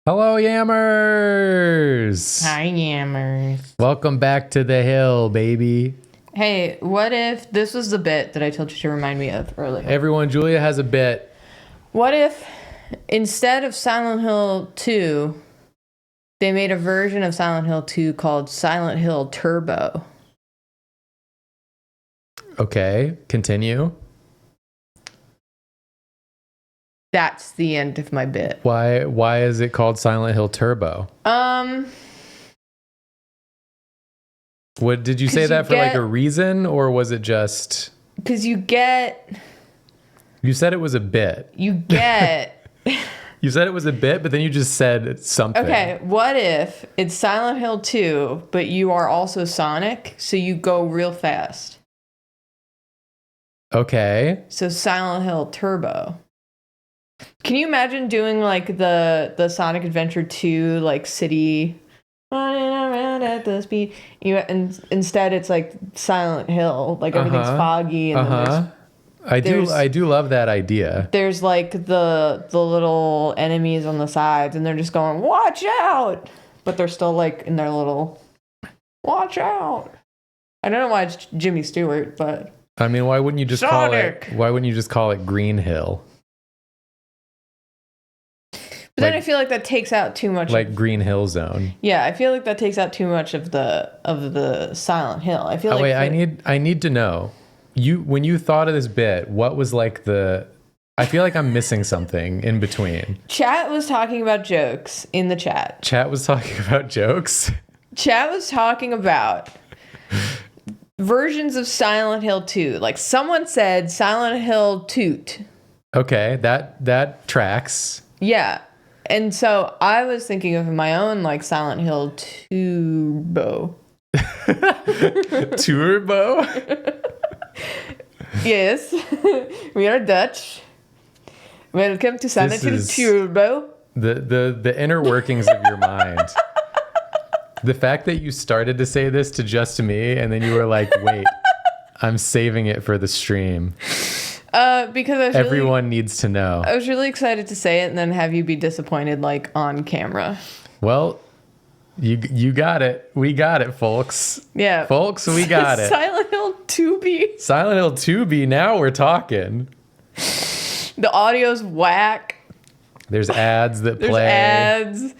Hello, Yammers! Hi, Yammers. Welcome back to the hill, baby. Hey, what if this was the bit that I told you to remind me of earlier? Everyone, Julia has a bit. What if instead of Silent Hill 2, they made a version of Silent Hill 2 called Silent Hill Turbo? Okay, continue. That's the end of my bit. Why is it called Silent Hill Turbo? What did you say that for like a reason, or was it just because you said it was a bit. You said it was a bit, but then you just said something. Okay, what if it's Silent Hill 2, but you are also Sonic, so you go real fast? Okay. So Silent Hill Turbo. Can you imagine doing like the Sonic Adventure 2 like city running around at the speed? And instead it's like Silent Hill, like everything's foggy and then I do love that idea. There's like the little enemies on the sides and they're just going, "Watch out!" But they're still like in their little "Watch out." I don't know why it's Jimmy Stewart, but I mean, why wouldn't you just call it Green Hill? But then I feel like that takes out too much. Like Green Hill Zone. Yeah, I feel like that takes out too much of the Silent Hill. I feel I need to know. When you thought of this bit, what was like I feel like I'm missing something in between. Chat was talking about jokes in the chat. Chat was talking about jokes? Chat was talking about versions of Silent Hill 2. Like someone said Silent Hill Toot. Okay, that tracks. Yeah. And so I was thinking of my own like Silent Hill Turbo. Turbo? Yes. We are Dutch. Welcome to Silent Hill Turbo. The inner workings of your mind. The fact that you started to say this to just me and then you were like, wait, I'm saving it for the stream. Because everyone needs to know. I was really excited to say it and then have you be disappointed like on camera. Well, you got it. We got it, folks. Yeah. Folks, we got it. Silent Hill 2B. Silent Hill 2B, now we're talking. The audio's whack. There's ads that play. There's ads.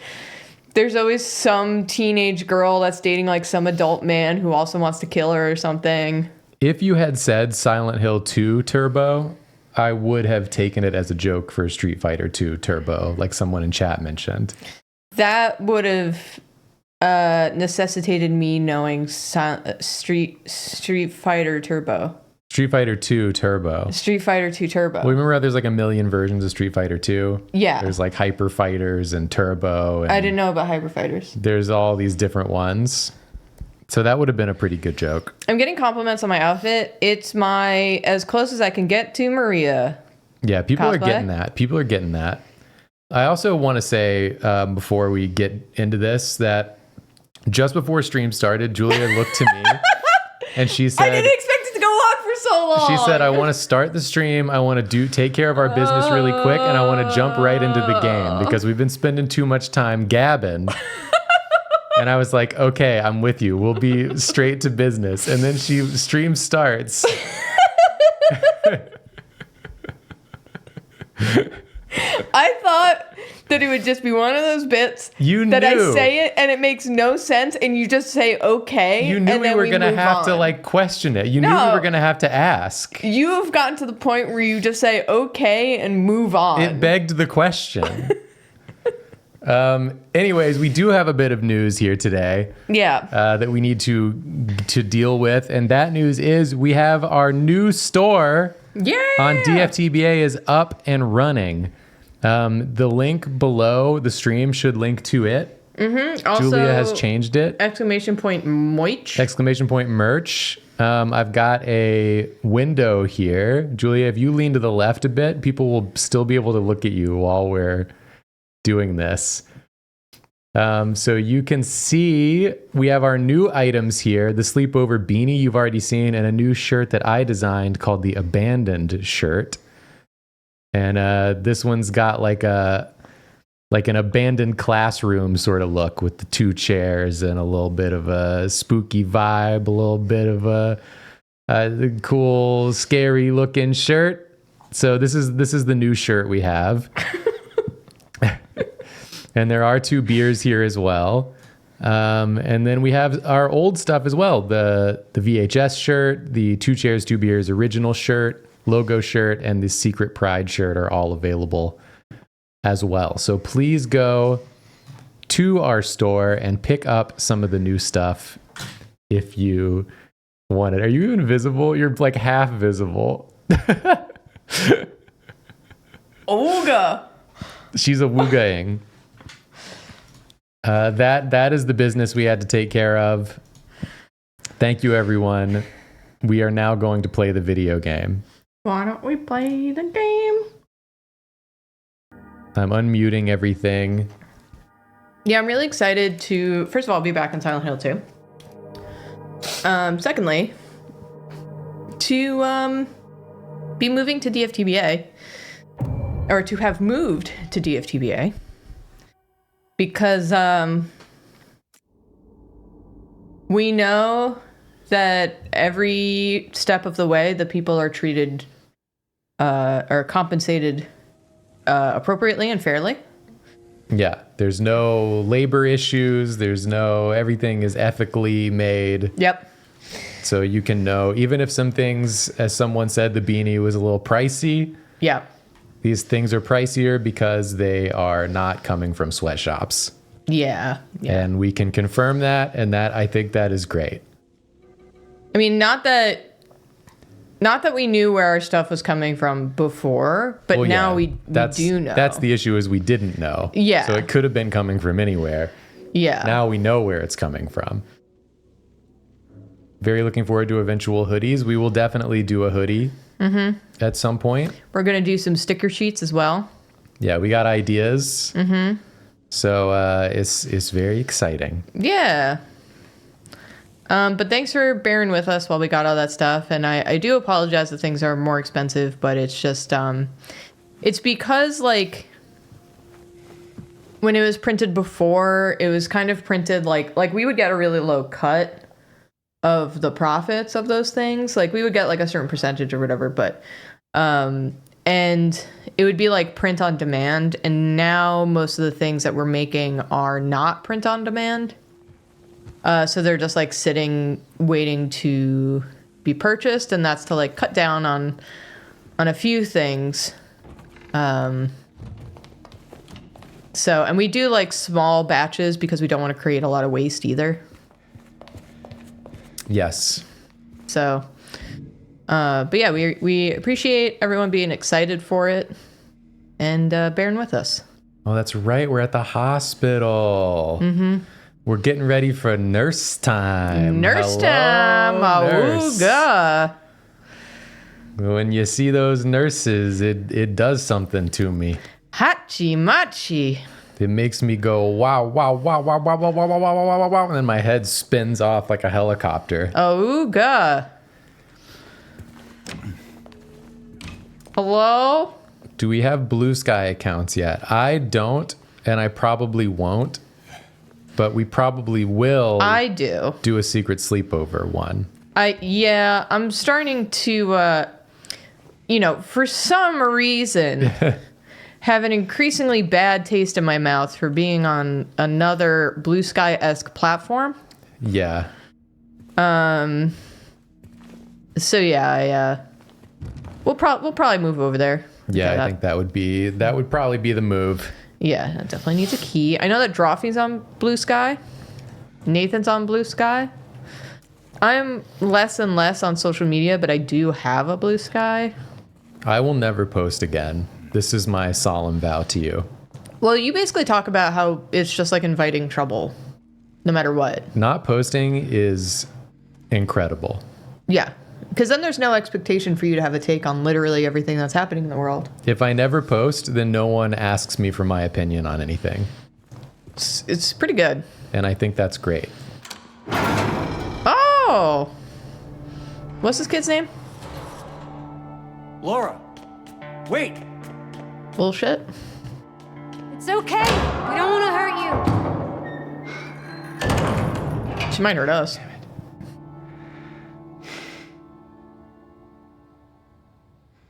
There's always some teenage girl that's dating like some adult man who also wants to kill her or something. If you had said Silent Hill 2 Turbo, I would have taken it as a joke for Street Fighter 2 Turbo, like someone in chat mentioned. That would have necessitated me knowing Street Fighter Turbo. Street Fighter 2 Turbo. Street Fighter 2 Turbo. Well, remember how there's like a million versions of Street Fighter 2? Yeah. There's like Hyper Fighters and Turbo. And I didn't know about Hyper Fighters. There's all these different ones. So that would have been a pretty good joke. I'm getting compliments on my outfit. It's as close as I can get to Maria. Yeah, people cosplay. Are getting that. People are getting that. I also want to say, before we get into this, that just before stream started, Julia looked to me and she said, I didn't expect it to go on for so long. She said, I want to start the stream. I want to take care of our business really quick. And I want to jump right into the game because we've been spending too much time gabbing. And I was like, okay, I'm with you. We'll be straight to business. And then stream starts. I thought that it would just be one of those bits that I say it and it makes no sense and you just say okay. You knew and we then were going to have to like question it. You knew we were going to have to ask. You have gotten to the point where you just say okay and move on. It begged the question. Anyways, we do have a bit of news here today. Yeah. That we need to deal with. And that news is we have our new store on DFTBA is up and running. The link below the stream should link to it. Mm-hmm. Also, Julia has changed it. Exclamation point merch. Exclamation point merch. I've got a window here. Julia, if you lean to the left a bit, people will still be able to look at you while we're doing this. So you can see we have our new items here. The Sleepover beanie you've already seen and a new shirt that I designed called the Abandoned shirt. And this one's got like a like an abandoned classroom sort of look with the 2 chairs and a little bit of a spooky vibe, a little bit of a cool, scary looking shirt. So this is the new shirt we have. And there are 2 beers here as well. And then we have our old stuff as well. The VHS shirt, the 2 chairs, 2 beers original shirt, logo shirt, and the Secret Pride shirt are all available as well. So please go to our store and pick up some of the new stuff if you want it. Are you even visible? You're like half visible. Ooga. She's a woogaing. That is the business we had to take care of. Thank you, everyone. We are now going to play the video game. Why don't we play the game? I'm unmuting everything. Yeah, I'm really excited to, first of all, be back in Silent Hill 2. Secondly, to be moving to DFTBA, or to have moved to DFTBA, because we know that every step of the way the people are treated or compensated appropriately and fairly. Yeah, there's no labor issues. Everything is ethically made. Yep. So you can know, even if some things, as someone said, the beanie was a little pricey. Yeah. These things are pricier because they are not coming from sweatshops. Yeah. And we can confirm that, and that I think that is great. I mean, not that we knew where our stuff was coming from before, but now we do know. That's the issue, is we didn't know. Yeah. So it could have been coming from anywhere. Yeah. Now we know where it's coming from. Very looking forward to eventual hoodies. We will definitely do a hoodie at some point. We're going to do some sticker sheets as well. Yeah, we got ideas. So it's very exciting. Yeah. But thanks for bearing with us while we got all that stuff. And I do apologize that things are more expensive, but it's just, it's because like when it was printed before, it was kind of printed like we would get a really low cut of the profits of those things. Like we would get like a certain percentage or whatever, but, and it would be like print on demand. And now most of the things that we're making are not print on demand. So they're just like sitting, waiting to be purchased, and that's to like cut down on a few things. So, and we do like small batches because we don't want to create a lot of waste either. Yes. So, but yeah, we appreciate everyone being excited for it and bearing with us. Oh, that's right. We're at the hospital. We're getting ready for nurse time. Nurse time. Nurse. Awooga. When you see those nurses, it does something to me. Hachi machi. It makes me go, wow, wow, wow, wow, wow, wow, wow, wow, wow, wow, wow, wow, and then my head spins off like a helicopter. Awooga. Hello? Do we have Blue Sky accounts yet? I don't, and I probably won't. But we probably will. I do. Do a secret sleepover one. I'm starting to, for some reason, have an increasingly bad taste in my mouth for being on another Blue Sky-esque platform. Yeah. So yeah, we'll probably move over there. Yeah, I think that would probably be the move. Yeah, it definitely needs a key. I know that Drawfee's on Blue Sky. Nathan's on Blue Sky. I'm less and less on social media, but I do have a Blue Sky. I will never post again. This is my solemn vow to you. Well, you basically talk about how it's just like inviting trouble, no matter what. Not posting is incredible. Yeah, because then there's no expectation for you to have a take on literally everything that's happening in the world. If I never post, then no one asks me for my opinion on anything. It's pretty good. And I think that's great. Oh! What's this kid's name? Laura, wait! Bullshit. It's It's okay. We don't want to hurt you. She might hurt us.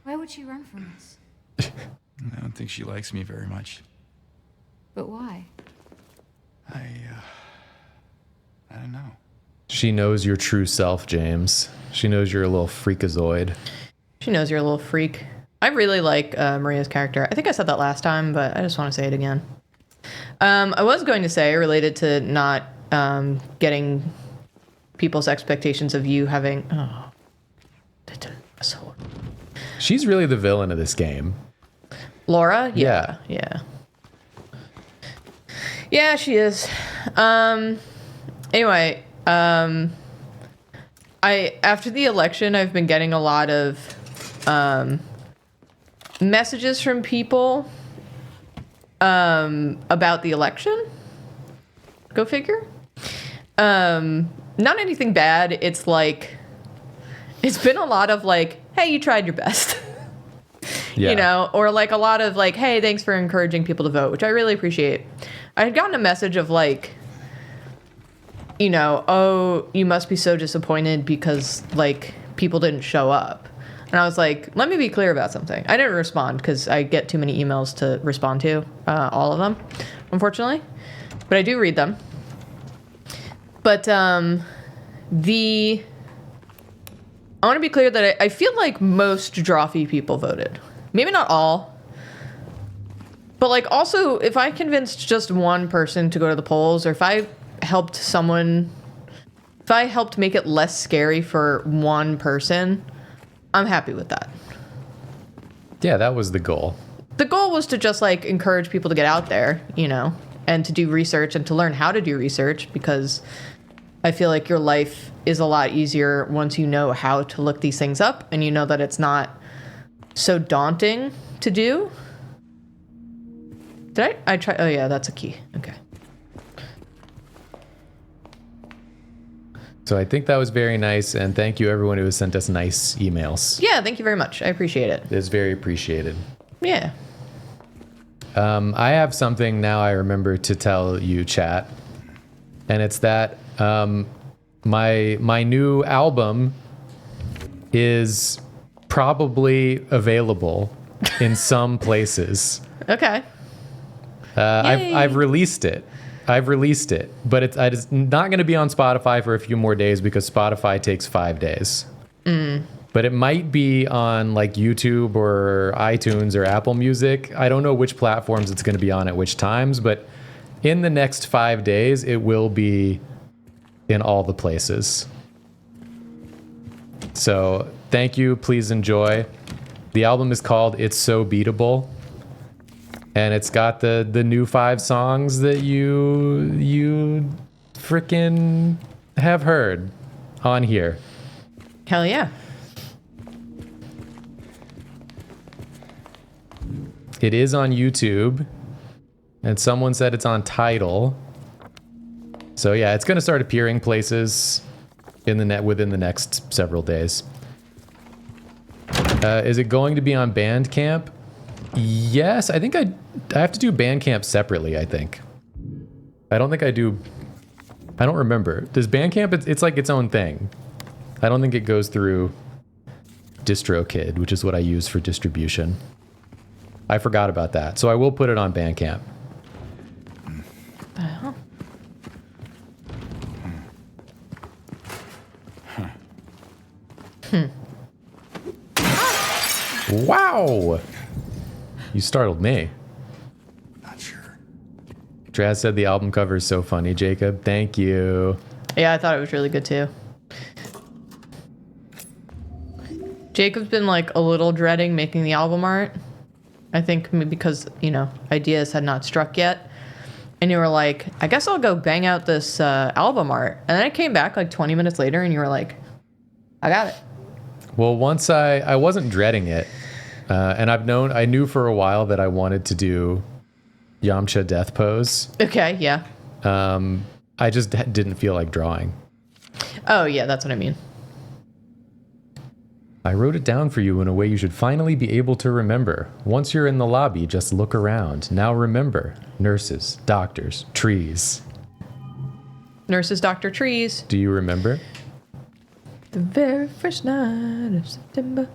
Why would she run from us? I don't think she likes me very much. But why? I don't know. She knows your true self, James. She knows you're a little freakazoid. She knows you're a little freak. I really like Maria's character. I think I said that last time, but I just want to say it again. I was going to say, related to not getting people's expectations of you having... Oh. So... She's really the villain of this game. Laura? Yeah. Yeah, she is. Anyway, after the election, I've been getting a lot of messages from people about the election. Go figure. Not anything bad. It's like, it's been a lot of like, hey, you tried your best. Yeah. You know, or like a lot of like, hey, thanks for encouraging people to vote, which I really appreciate. I had gotten a message of like, you know, oh, you must be so disappointed because like people didn't show up. And I was like, let me be clear about something. I didn't respond because I get too many emails to respond to, all of them, unfortunately. But I do read them. But I want to be clear that I feel like most Drawfee people voted. Maybe not all. But like also, if I convinced just one person to go to the polls, or if I helped make it less scary for one person, I'm happy with that. Yeah, that was the goal. The goal was to just like encourage people to get out there, you know, and to do research and to learn how to do research, because I feel like your life is a lot easier once you know how to look these things up and you know that it's not so daunting to do. Did I try? Oh yeah, that's a key. Okay. So I think that was very nice, and thank you everyone who has sent us nice emails. Yeah, thank you very much. I appreciate it. It's very appreciated. Yeah. I have something now I remember to tell you, chat, and it's that my new album is probably available in some places. Okay. I've released it. But it's not going to be on Spotify for a few more days because Spotify takes 5 days. But it might be on like YouTube or iTunes or Apple Music. I don't know which platforms it's going to be on at which times, but in the next 5 days, it will be in all the places. So thank you. Please enjoy. The album is called It's So Beatable. And it's got the new 5 songs that you freaking have heard on here. Hell yeah. It is on YouTube, and someone said it's on Tidal. So yeah, it's going to start appearing places in the net within the next several days. Is it going to be on Bandcamp? Yes, I think I have to do Bandcamp separately, I think. I don't think I do. I don't remember. Does Bandcamp, it's like its own thing. I don't think it goes through DistroKid, which is what I use for distribution. I forgot about that. So I will put it on Bandcamp. Wow! You startled me. Not sure. Draz said the album cover is so funny, Jacob. Thank you. Yeah, I thought it was really good too. Jacob's been like a little dreading making the album art. I think maybe because, you know, ideas had not struck yet. And you were like, I guess I'll go bang out this album art. And then I came back like 20 minutes later and you were like, I got it. Well, once I wasn't dreading it. And I knew for a while that I wanted to do Yamcha death pose. Okay, yeah. I just didn't feel like drawing. Oh, yeah, that's what I mean. I wrote it down for you in a way you should finally be able to remember. Once you're in the lobby, just look around. Now remember, nurses, doctors, trees. Nurses, Dr. Trees. Do you remember? The very first night of September.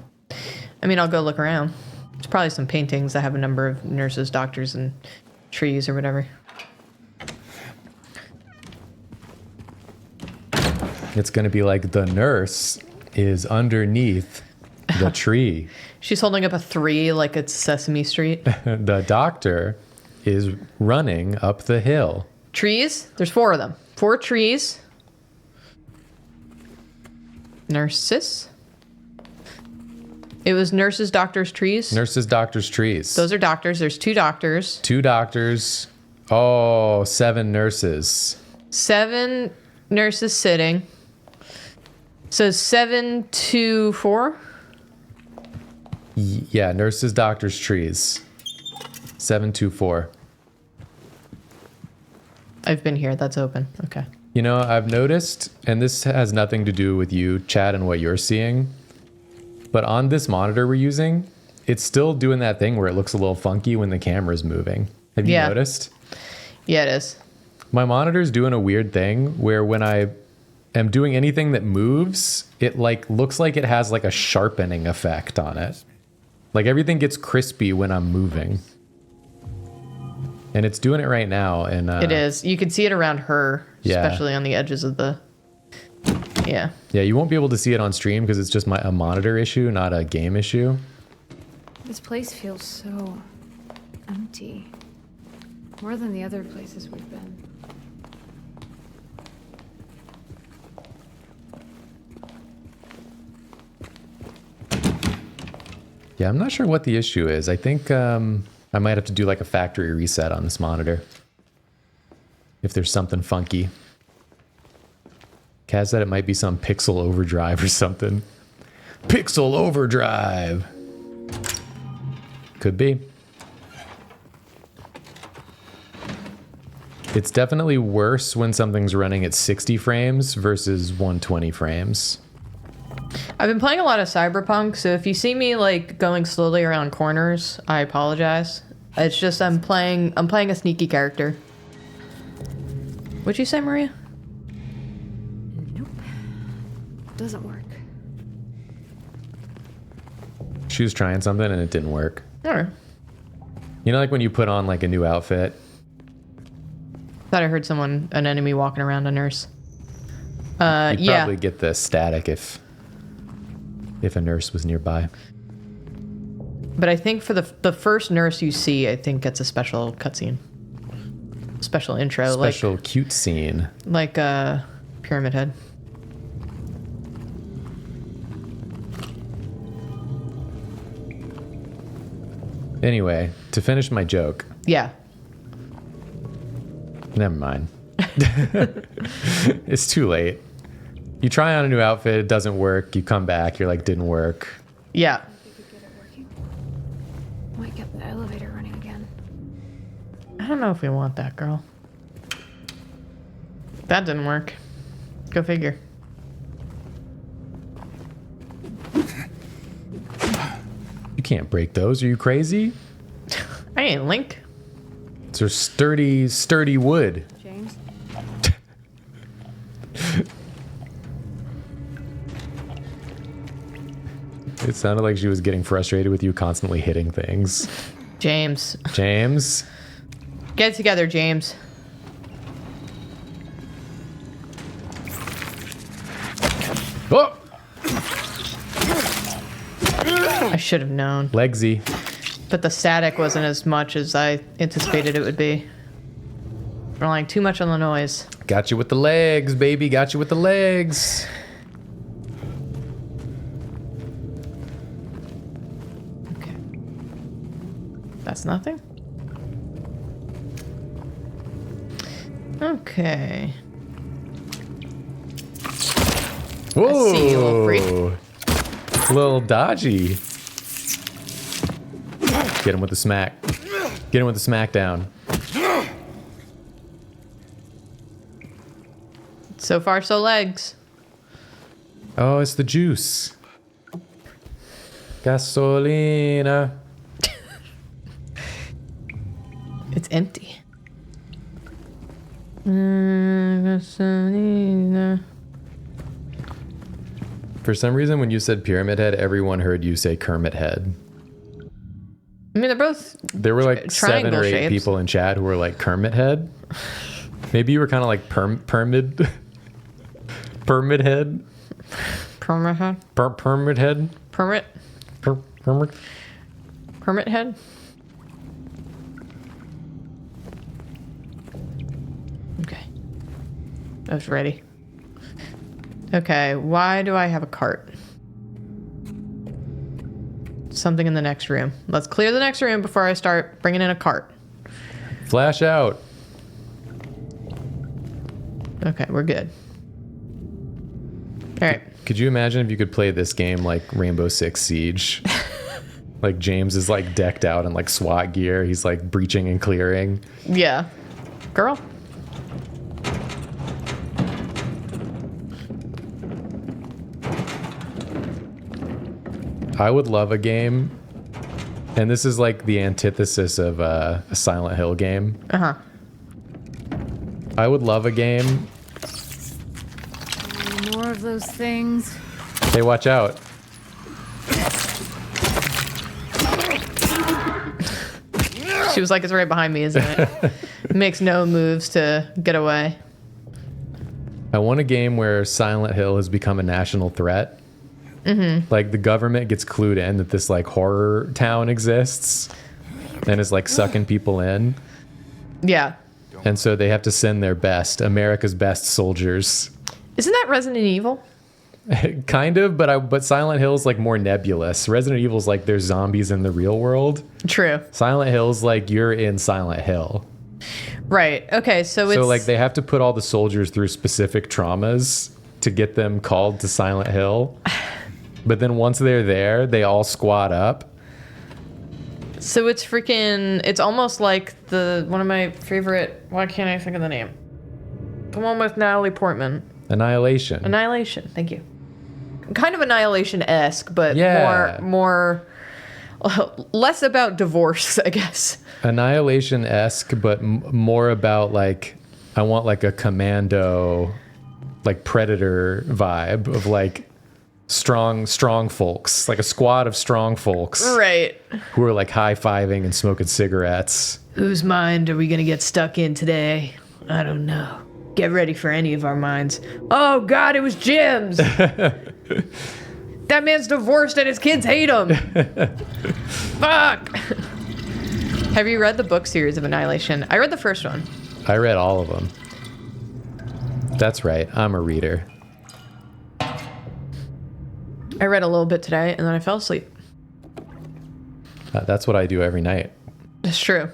I mean, I'll go look around. There's probably some paintings that have a number of nurses, doctors, and trees or whatever. It's going to be like the nurse is underneath the tree. She's holding up a 3 like it's Sesame Street. The doctor is running up the hill. Trees? There's 4 of them. 4 trees. Nurses. It was nurses, doctors, trees. Nurses, doctors, trees. Those are doctors. There's 2 doctors. 2 doctors. Oh, 7 nurses. 7 nurses sitting. So 7 to 4? Yeah, nurses, doctors, trees. 724. I've been here. That's open. Okay. You know, I've noticed, and this has nothing to do with you, Chad, and what you're seeing, but on this monitor we're using, it's still doing that thing where it looks a little funky when the camera's moving. Have you noticed? Yeah, it is. My monitor's doing a weird thing where when I am doing anything that moves, it like looks like it has like a sharpening effect on it. Like everything gets crispy when I'm moving. And it's doing it right now. And It is. You can see it around her, Yeah. especially on the edges of the... Yeah. Yeah, you won't be able to see it on stream because it's just a monitor issue, not a game issue. This place feels so empty. More than the other places we've been. Yeah, I'm not sure what the issue is. I think I might have to do like a factory reset on this monitor. If there's something funky. Kaz said it might be some pixel overdrive or something. Pixel overdrive! Could be. It's definitely worse when something's running at 60 frames versus 120 frames. I've been playing a lot of Cyberpunk, so if you see me like going slowly around corners, I apologize. It's just I'm playing a sneaky character. What'd you say, Maria? Nope. Doesn't work. She was trying something and it didn't work. Alright. You know, like when you put on like a new outfit. Thought I heard an enemy walking around a nurse. You'd Yeah. probably get the static if a nurse was nearby. But I think for the first nurse you see, I think gets a special cutscene. Special intro. Special cute scene. Like Pyramid Head. Anyway, to finish my joke. Yeah. Never mind. It's too late. You try on a new outfit, it doesn't work. You come back, you're like, didn't work. Yeah. If we could get it working, might get the elevator running again. I don't know if we want that, girl. That didn't work. Go figure. You can't break those. Are you crazy? I ain't Link. They're sturdy wood. James? It sounded like she was getting frustrated with you constantly hitting things. James. James? Get it together, James. Oh! I should have known. Legsy. But the static wasn't as much as I anticipated it would be. Relying too much on the noise. Got you with the legs, baby. Got you with the legs. Okay. That's nothing? Okay. Whoa. see you, little freak. Little dodgy. Get him with the smack. Get him with the smackdown. So far, so legs. Oh, it's the juice. Gasolina. It's empty. Gasolina. For some reason, when you said Pyramid Head, everyone heard you say Kermit Head. I mean, they're both There were like 7 or 8 shapes. people in chat who were like Kermit Head. Maybe you were kind of like Permit Head. Permit head. Permit Head. Permit. Permit. Permit head. Okay. I was ready. Okay, why do I have a cart? Something in the next room. Let's clear the next room before I start bringing in a cart. Flash out. Okay, we're good. All right. Could you imagine if you could play this game like Rainbow Six Siege? Like James is like decked out in like SWAT gear. He's like breaching and clearing. Yeah. Girl. I would love a game, and this is like the antithesis of a Silent Hill game. Uh-huh. I would love a game. More of those things. Hey, watch out. She was like, it's right behind me, isn't it? Makes no moves to get away. I want a game where Silent Hill has become a national threat. Mm-hmm. Like the government gets clued in that this like horror town exists and is like sucking people in. Yeah. And so they have to send their best, America's best soldiers. Isn't that Resident Evil? Kind of, but Silent Hill's like more nebulous. Resident Evil's like there's zombies in the real world. True. Silent Hill's like you're in Silent Hill. Right. Okay, so it's... So like they have to put all the soldiers through specific traumas to get them called to Silent Hill. But then once they're there, they all squad up. So it's freaking... It's almost like one of my favorite... Why can't I think of the name? The one with Natalie Portman. Annihilation. Annihilation. Thank you. Kind of Annihilation-esque, but Yeah. more... Less about divorce, I guess. Annihilation-esque, but more about like... I want like a Commando, like Predator vibe of like... strong folks, like a squad of strong folks, Right. who are like high-fiving and smoking cigarettes. Whose mind are we going to get stuck in today? I don't know. Get ready for any of our minds. Oh, God, it was Jim's. That man's divorced and his kids hate him. Fuck. Have you read the book series of Annihilation? I read the first one. I read all of them. That's right, I'm a reader. I read a little bit today and then I fell asleep. That's what I do every night. It's true.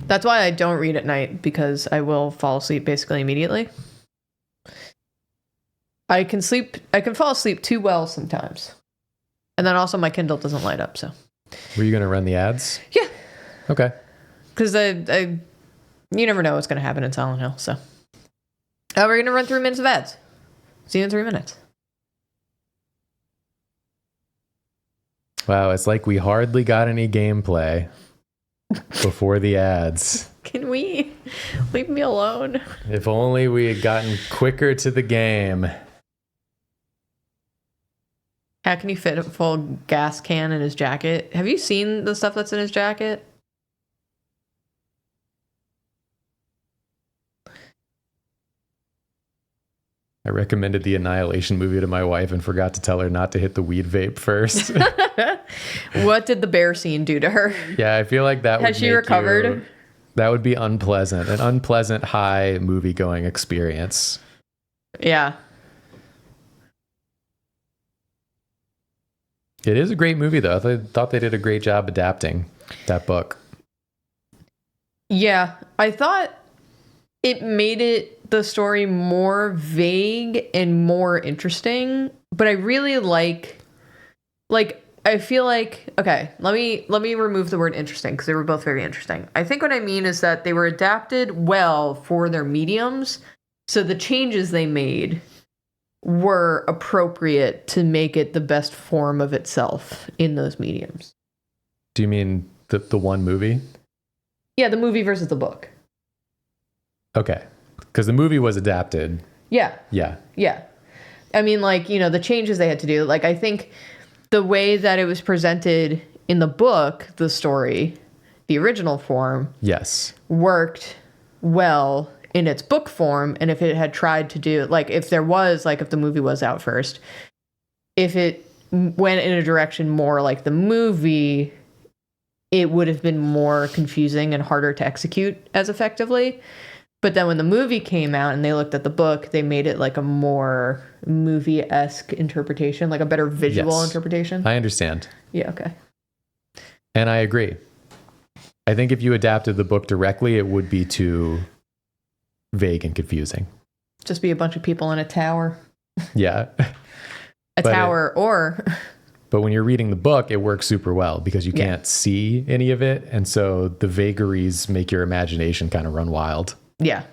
That's why I don't read at night, because I will fall asleep basically immediately. I can fall asleep too well sometimes. And then also my Kindle doesn't light up, so. Were you going to run the ads? Yeah. Okay. Because you never know what's going to happen in Silent Hill, so. Oh, we're going to run 3 minutes of ads. See you in 3 minutes. Wow, it's like we hardly got any gameplay before the ads. Can we leave me alone? If only we had gotten quicker to the game. How can he fit a full gas can in his jacket? Have you seen the stuff that's in his jacket? I recommended the Annihilation movie to my wife and forgot to tell her not to hit the weed vape first. What did the bear scene do to her? Yeah, I feel like that would Has she recovered? That would be unpleasant. An unpleasant high movie-going experience. Yeah. It is a great movie, though. I thought they did a great job adapting that book. Yeah. I thought it made the story more vague and more interesting, but I really like I feel like, okay, let me remove the word interesting, because they were both very interesting. I think what I mean is that they were adapted well for their mediums, so the changes they made were appropriate to make it the best form of itself in those mediums. Do you mean the one movie? Yeah, the movie versus the book. Okay. Because the movie was adapted. Yeah. Yeah. Yeah. I mean, like, you know, the changes they had to do. Like, I think the way that it was presented in the book, the story, the original form, Yes. worked well in its book form. And if it had tried to do, like, if there was, like, if the movie was out first, if it went in a direction more like the movie, it would have been more confusing and harder to execute as effectively. But then when the movie came out and they looked at the book, they made it like a more movie-esque interpretation, like a better visual interpretation. I understand. Yeah, okay. And I agree. I think if you adapted the book directly, it would be too vague and confusing. Just be a bunch of people in a tower. Yeah. But when you're reading the book, it works super well because you can't see any of it. And so the vagaries make your imagination kind of run wild. Yeah.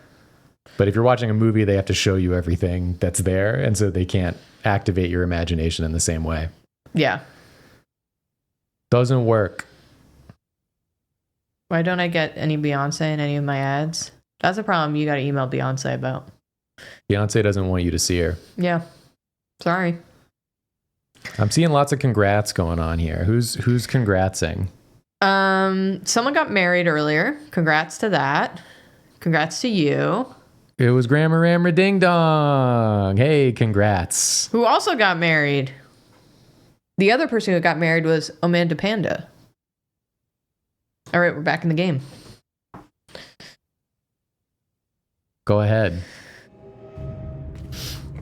But if you're watching a movie, they have to show you everything that's there. And so they can't activate your imagination in the same way. Yeah. Doesn't work. Why don't I get any Beyonce in any of my ads? That's a problem you got to email Beyonce about. Beyonce doesn't want you to see her. Yeah. Sorry. I'm seeing lots of congrats going on here. Who's congratsing? Someone got married earlier. Congrats to that. Congrats to you. It was Grammar Rammer Ding Dong. Hey, congrats. Who also got married. The other person who got married was Amanda Panda. All right, we're back in the game. Go ahead.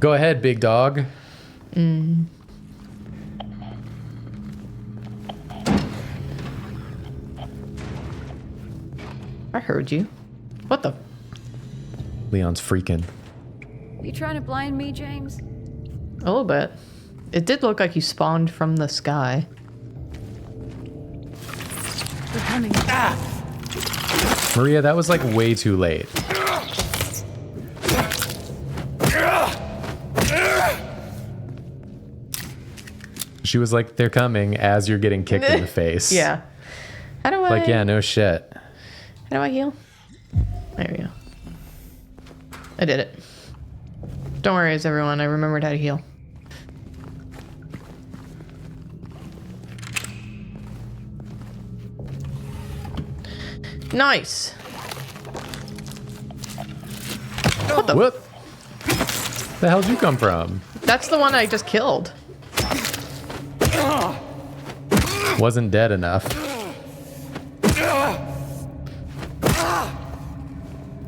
Go ahead, big dog. I heard you. What the? Leon's freaking. You trying to blind me, James? A little bit. It did look like you spawned from the sky. They're coming. Maria, that was like way too late. She was like, they're coming as you're getting kicked in the face. Yeah. How do I? Like, yeah, no shit. How do I heal? There we go. I did it. Don't worry, everyone. I remembered how to heal. Nice. What the? Whoop. The hell'd you come from? That's the one I just killed. Wasn't dead enough.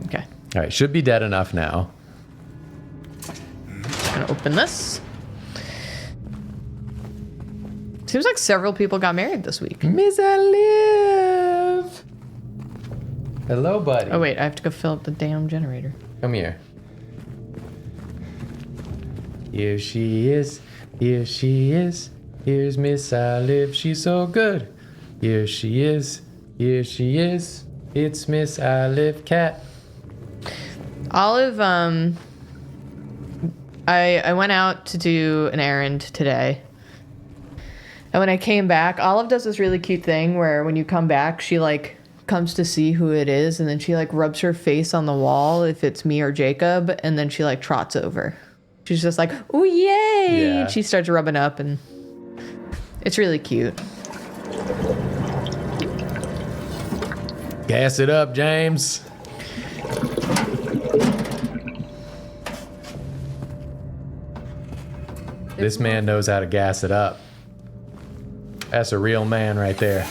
Okay. All right, should be dead enough now. Gonna open this. Seems like several people got married this week. Miss Olive. Hello, buddy. Oh wait, I have to go fill up the damn generator. Come here. Here she is. Here she is. Here's Miss Olive. She's so good. Here she is. Here she is. It's Miss Olive Cat. Olive, I went out to do an errand today. And when I came back, Olive does this really cute thing where when you come back, she like comes to see who it is, and then she like rubs her face on the wall if it's me or Jacob, and then she like trots over. She's just like, "Oh yay!" Yeah. And she starts rubbing up, and it's really cute. Gas it up, James. This man knows how to gas it up. That's a real man right there.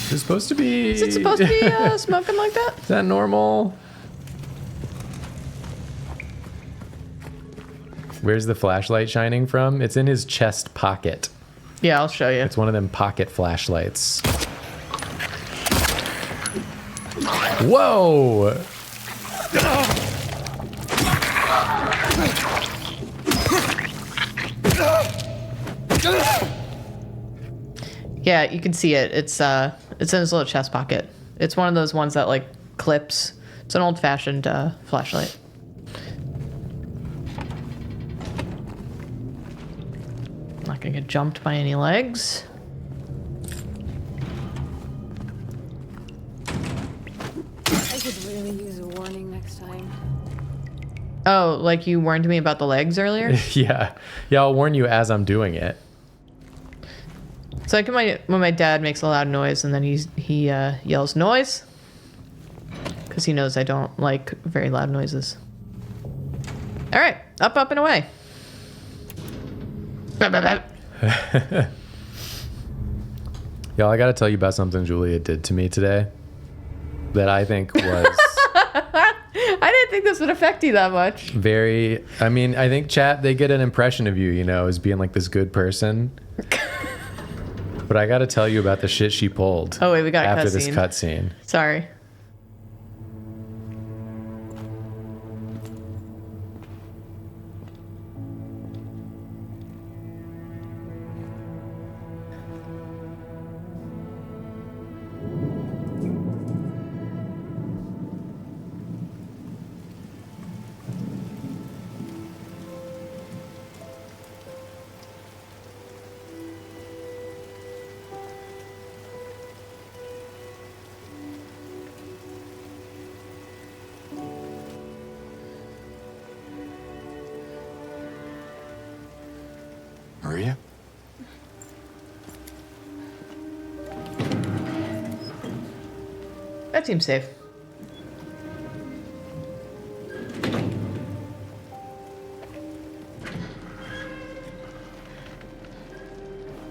Is it supposed to be... Is it supposed to be smoking like that? Is that normal? Where's the flashlight shining from? It's in his chest pocket. Yeah, I'll show you. It's one of them pocket flashlights. Whoa! Yeah, you can see it. It's in his little chest pocket. It's one of those ones that like clips It's an old-fashioned flashlight. Not gonna get jumped by any legs. I could really use a warning next time. Oh, like you warned me about the legs earlier? Yeah. Yeah, I'll warn you as I'm doing it. It's like when my dad makes a loud noise and then he yells noise. Because he knows I don't like very loud noises. All right, up, and away. Y'all, I gotta tell you about something Julia did to me today that I think was I didn't think this would affect you that much. very, I mean, I think chat, they get an impression of you, you know, as being like this good person. But I gotta tell you about the shit she pulled. Oh, wait, we got a after this cutscene. cutscene. Sorry. Maria? That seems safe.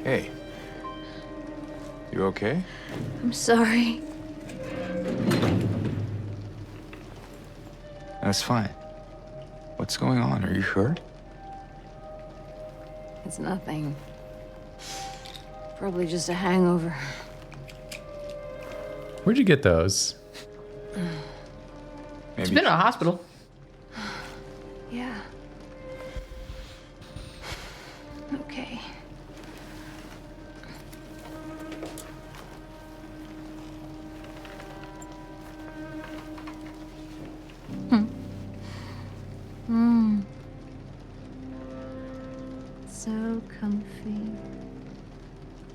Hey. You okay? I'm sorry. That's fine. What's going on? Are you hurt? It's nothing. Probably just a hangover. Where'd you get those? She's been in a hospital. Yeah. Okay. So comfy.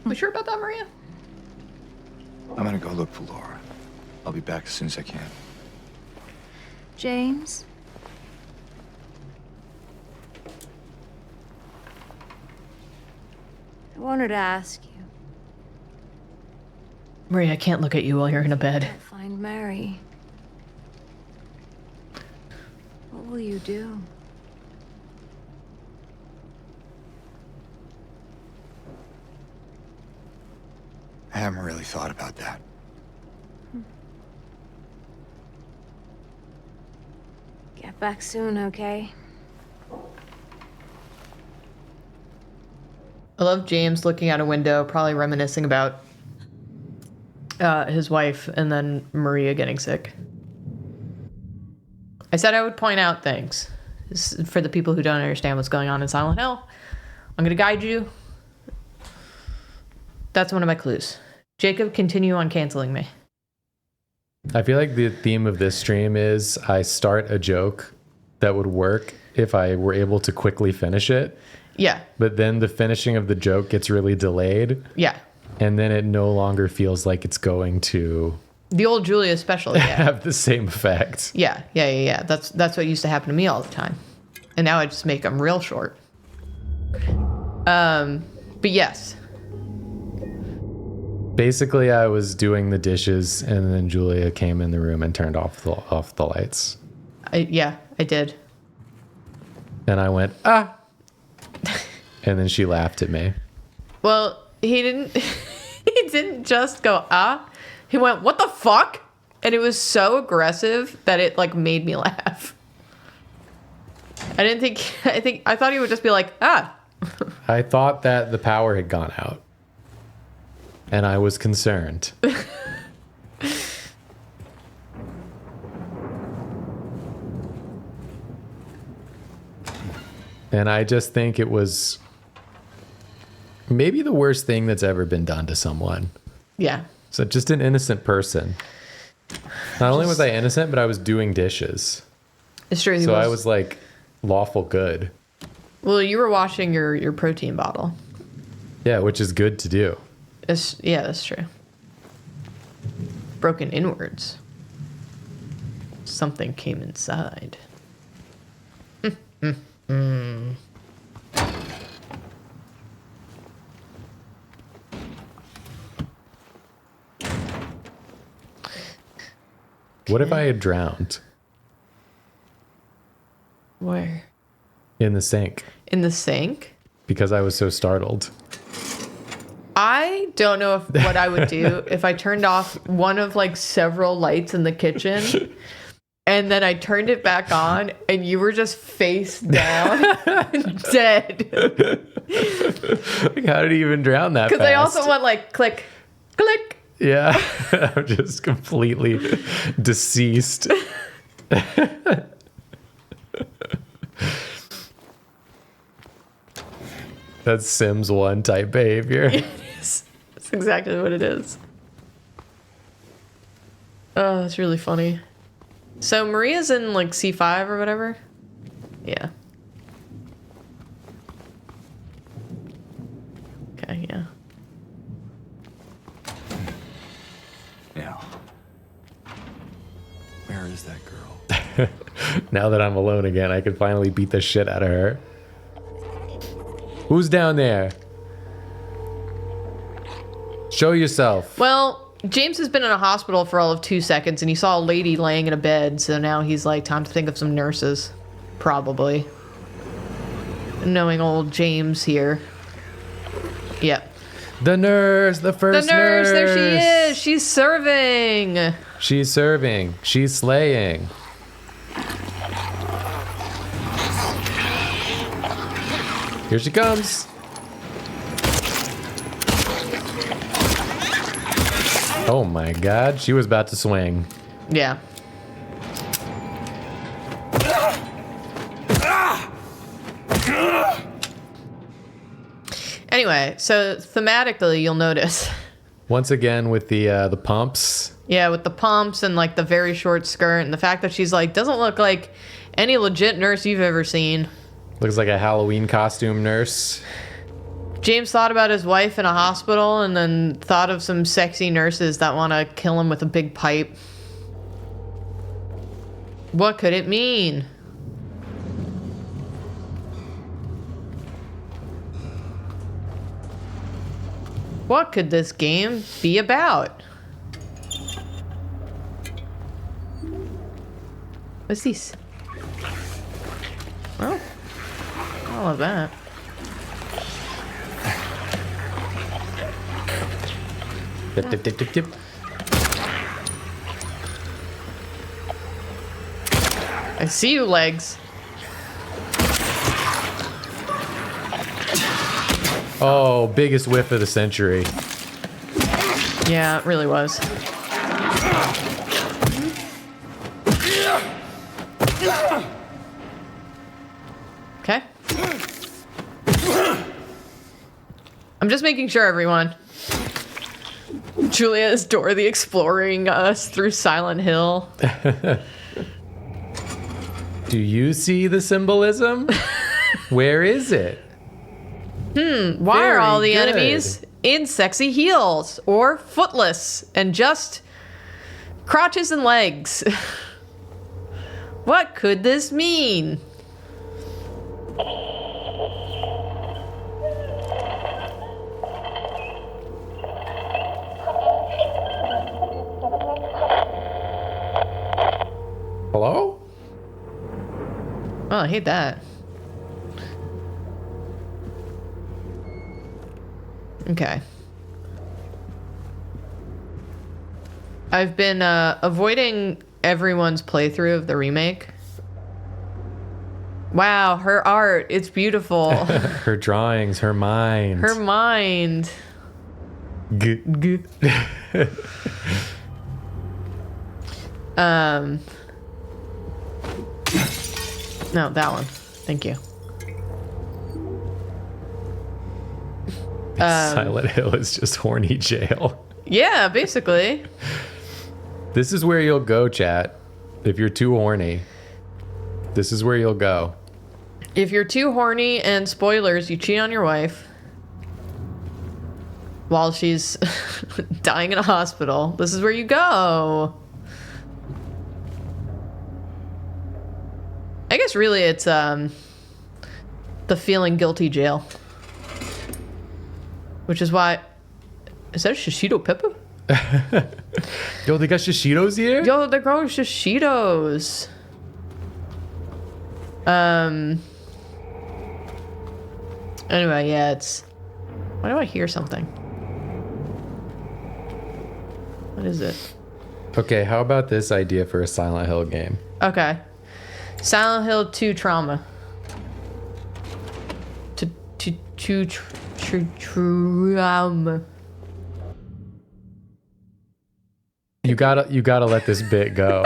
We sure about that, Maria? I'm gonna go look for Laura. I'll be back as soon as I can. James? I wanted to ask you. Maria, I can't look at you while you're in a bed. Find Mary. What will you do? I haven't really thought about that. Get back soon, okay? I love James looking out a window, probably reminiscing about his wife and then Maria getting sick. I said I would point out things. This is for the people who don't understand what's going on in Silent Hill. I'm going to guide you. That's one of my clues. Jacob, continue on canceling me. I feel like the theme of this stream is I start a joke that would work if I were able to quickly finish it. Yeah. But then the finishing of the joke gets really delayed. Yeah. And then it no longer feels like it's going to The old Julia special, yeah. have the same effect. Yeah. That's what used to happen to me all the time. And now I just make them real short. But yes. Basically, I was doing the dishes, and then Julia came in the room and turned off the lights. I did. And I went, ah. And then she laughed at me. Well, he didn't he didn't just go ah. He went, "What the fuck?" And it was so aggressive that it like made me laugh. I thought he would just be like, "Ah." I thought that the power had gone out. And I was concerned. And I just think it was maybe the worst thing that's ever been done to someone. Yeah. So just an innocent person. Not only was I innocent, but I was doing dishes. It's true. So I was like lawful good. Well, you were washing your protein bottle. Yeah, which is good to do. Yeah, that's true. Broken inwards. Something came inside. What if I had drowned Where? in the sink In the sink? because I was so startled? I don't know what I would do if I turned off one of like several lights in the kitchen and then I turned it back on and you were just face down dead. Like, how did he even drown that fast? Because I also went like click, click. Yeah, I'm just completely deceased. That's Sims 1 type behavior. That's exactly what it is. Oh, that's really funny. So Maria's in like C5 or whatever? Yeah. Okay, yeah. Now, where is that girl? Now that I'm alone again, I can finally beat the shit out of her. Who's down there? Show yourself. Well, James has been in a hospital for all of 2 seconds and he saw a lady laying in a bed, so now he's like, time to think of some nurses. Probably. Knowing old James here. Yep. The nurse, the first nurse, there she is. She's serving. She's serving. She's slaying. Here she comes. Oh my god, she was about to swing. Yeah. Anyway, so thematically, you'll notice. Once again with the pumps. Yeah, with the pumps and like the very short skirt and the fact that she's like, doesn't look like any legit nurse you've ever seen. Looks like a Halloween costume nurse. James thought about his wife in a hospital and then thought of some sexy nurses that want to kill him with a big pipe. What could it mean? What could this game be about? What's this? Well, all of that. Dip, dip, dip, dip, dip. I see you, legs. Oh, biggest whiff of the century. Yeah, it really was. Okay. I'm just making sure, everyone. Julia is Dora exploring us through Silent Hill. Do you see the symbolism? Where is it? Why are Very all the good. enemies in sexy heels or footless and just crotches and legs? What could this mean? Hello? Oh, I hate that. Okay. I've been avoiding everyone's playthrough of the remake. Wow, her art, it's beautiful. Her drawings, her mind. Her mind. G- No, that one. Thank you. Silent Hill is just horny jail. Yeah, basically. This is where you'll go, chat. If you're too horny, this is where you'll go. If you're too horny and spoilers, you cheat on your wife while she's dying in a hospital, this is where you go. I guess really it's the feeling guilty jail. Which is why... Is that a shishito pepper? Yo, they got shishitos here? Yo, they're growing shishitos. Anyway, yeah, it's... Why do I hear something? What is it? Okay, how about this idea for a Silent Hill game? Okay. Silent Hill 2 Trauma. Trauma. You gotta let this bit go.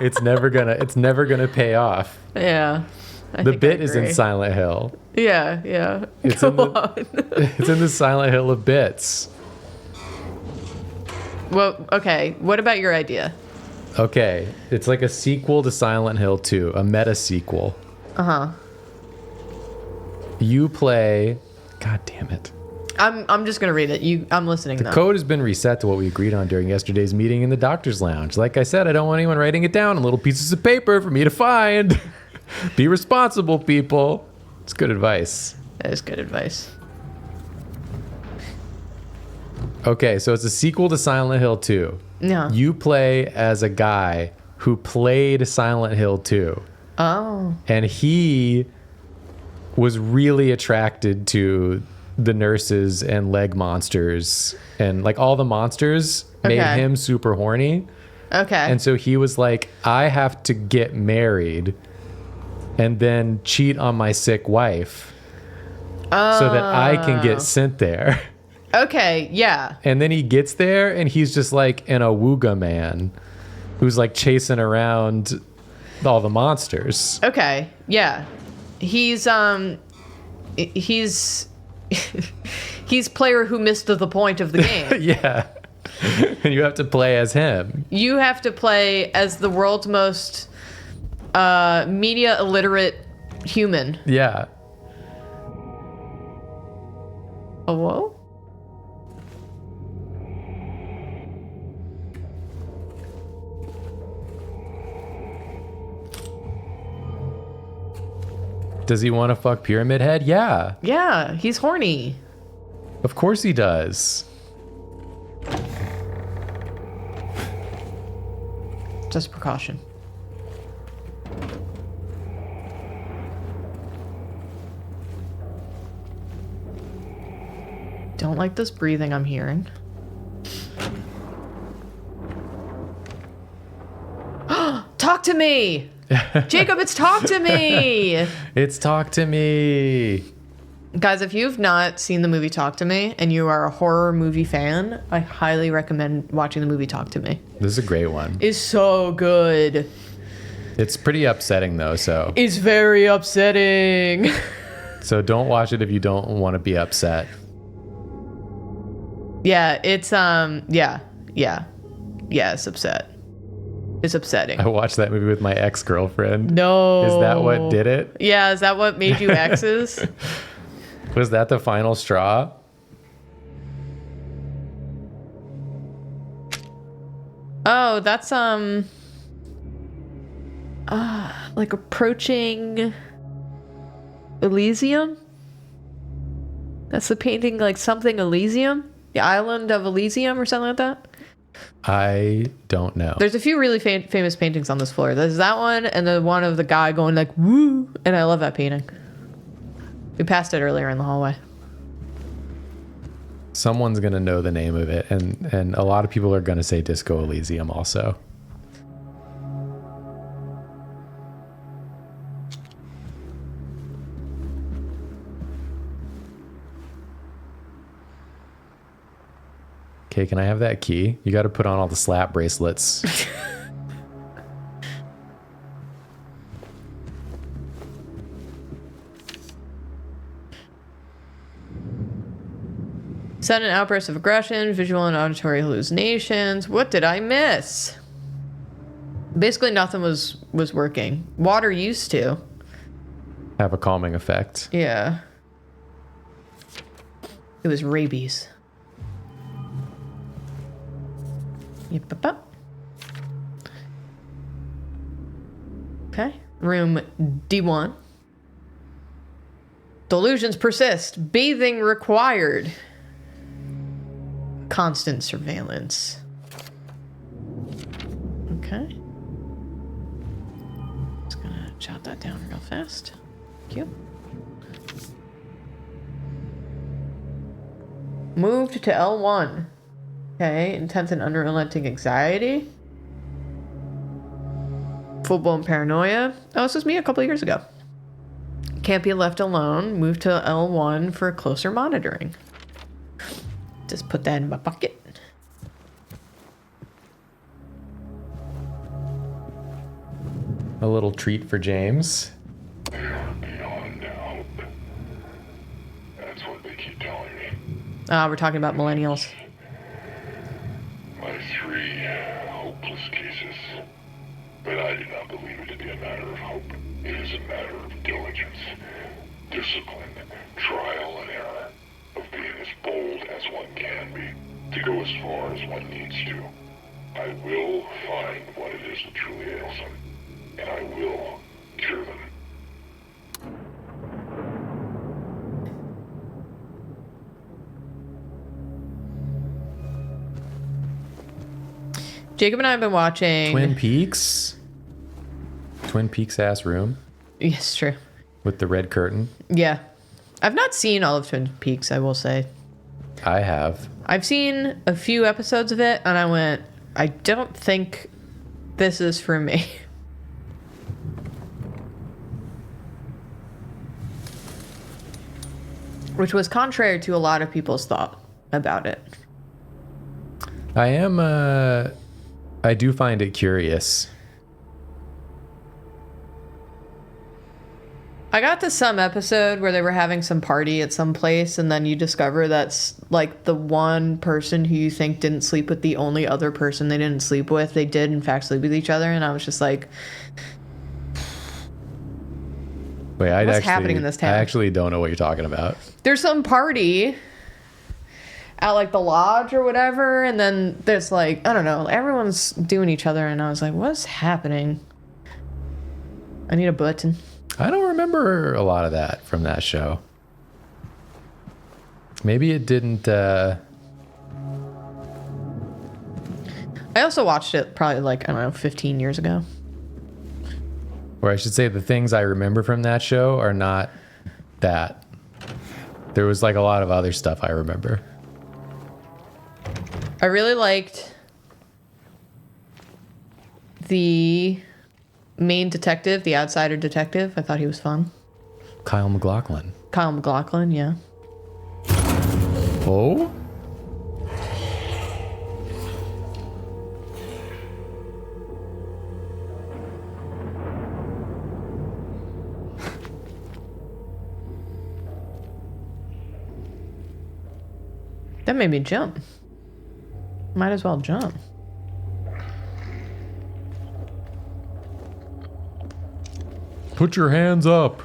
It's never gonna pay off. Yeah. The bit is in Silent Hill. Yeah, yeah. It's Go in the, on. It's in the Silent Hill of bits. Well, okay. What about your idea? Okay, it's like a sequel to Silent Hill 2, a meta sequel. Uh-huh. You play... God damn it. I'm just gonna read it. I'm listening The though. code has been reset to what we agreed on during yesterday's meeting in the doctor's lounge. Like I said, I don't want anyone writing it down on little pieces of paper for me to find. Be responsible, people. It's good advice. That is good advice. Okay, so it's a sequel to Silent Hill 2. Yeah. You play as a guy who played Silent Hill 2. Oh. And he was really attracted to the nurses and leg monsters. And like all the monsters made Okay. him super horny. Okay. And so he was like, I have to get married and then cheat on my sick wife so that I can get sent there. Okay, yeah. And then he gets there and he's just like an awooga man who's like chasing around all the monsters. Okay, yeah. He's he's player who missed the point of the game. Yeah. And you have to play as him. You have to play as the world's most media illiterate human. Yeah. Oh, whoa? Does he want to fuck Pyramid Head? Yeah. Yeah, he's horny. Of course he does. Just precaution. Don't like this breathing I'm hearing. Talk to me! Jacob, it's talk to me! It's Talk to Me. Guys, if you've not seen the movie Talk to Me and you are a horror movie fan, I highly recommend watching the movie Talk to Me. This is a great one. It's so good. It's pretty upsetting though, so It's very upsetting. so don't watch it if you don't want to be upset. Yeah, it's it's upset. It's upsetting. I watched that movie with my ex-girlfriend. No. Is that what did it? Yeah, is that what made you exes? Was that the final straw? Oh, that's like approaching Elysium? That's the painting, like something Elysium? The island of Elysium or something like that? I don't know. There's a few really famous paintings on this floor. There's that one and the one of the guy going like, woo! And I love that painting. We passed it earlier in the hallway. Someone's gonna know the name of it, and a lot of people are gonna say Disco Elysium also. Okay, can I have that key? You got to put on all the slap bracelets. Sudden outbursts of aggression, visual and auditory hallucinations. What did I miss? Basically nothing was working. Water used to. Have a calming effect. Yeah. It was rabies. Yep. Okay. Room D1. Delusions persist. Bathing required. Constant surveillance. Okay. Just gonna jot that down real fast. Thank you. Moved to L1. Okay. Intense and unrelenting anxiety. Full-blown paranoia. Oh, this was me a couple of years ago. Can't be left alone. Moved to L1 for closer monitoring. Just put that in my bucket. A little treat for James. They are beyond help. That's what they keep telling me. We're talking about millennials. My 3 hopeless cases. But I do not believe it to be a matter of hope. It is a matter of diligence, discipline, trial and error, of being as bold as one can be, to go as far as one needs to. I will find what it is that truly ails them, and I will cure them. Jacob and I have been watching Twin Peaks ass room Yes, true. with the red curtain. Yeah. I've not seen all of Twin Peaks, I will say. I have. I've seen a few episodes of it, and I went, I don't think this is for me. Which was contrary to a lot of people's thought about it. I do find it curious. I got to some episode where they were having some party at some place, and then you discover that's like the one person who you think didn't sleep with the only other person they didn't sleep with. They did, in fact, sleep with each other, and I was just like, Wait, what's happening in this town? I actually don't know what you're talking about. There's some party at like the lodge or whatever, and then there's like, I don't know, everyone's doing each other, and I was like, what's happening? I need a button. I don't remember a lot of that from that show. Maybe it didn't. I also watched it probably like, I don't know, 15 years ago. Or I should say the things I remember from that show are not that. There was like a lot of other stuff I remember. I really liked the main detective, the outsider detective. I thought he was fun. Kyle MacLachlan. Kyle MacLachlan, yeah. Oh? That made me jump. Might as well jump. Put your hands up.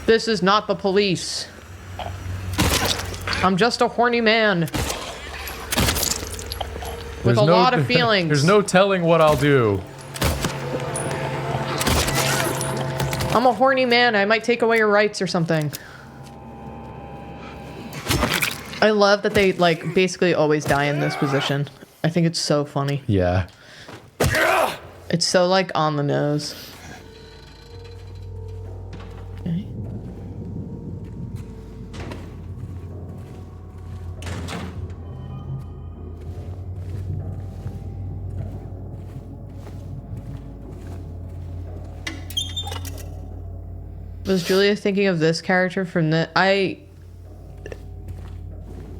This is not the police. I'm just a horny man. With a lot of feelings. There's no telling what I'll do. I'm a horny man. I might take away your rights or something. I love that they like basically always die in this position. I think it's so funny. Yeah. It's so like on the nose. Okay. Was Julia thinking of this character from the...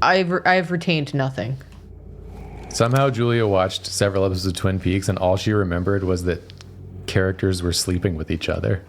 I've retained nothing. Somehow Julia watched several episodes of Twin Peaks and all she remembered was that characters were sleeping with each other.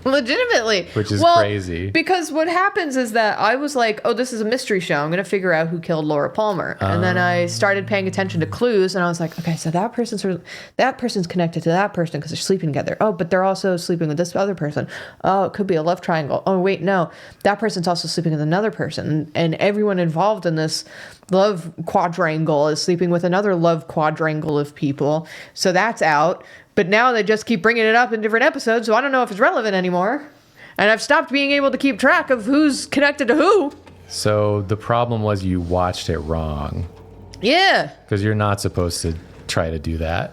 Legitimately. Which is crazy. Because what happens is that I was like, oh, this is a mystery show. I'm going to figure out who killed Laura Palmer. And then I started paying attention to clues, and I was like, okay, so that person's connected to that person because they're sleeping together. Oh, but they're also sleeping with this other person. Oh, it could be a love triangle. Oh, wait, no. That person's also sleeping with another person. And everyone involved in this love quadrangle is sleeping with another love quadrangle of people. So that's out. But now they just keep bringing it up in different episodes, so I don't know if it's relevant anymore. And I've stopped being able to keep track of who's connected to who. So the problem was you watched it wrong. Yeah. Because you're not supposed to try to do that.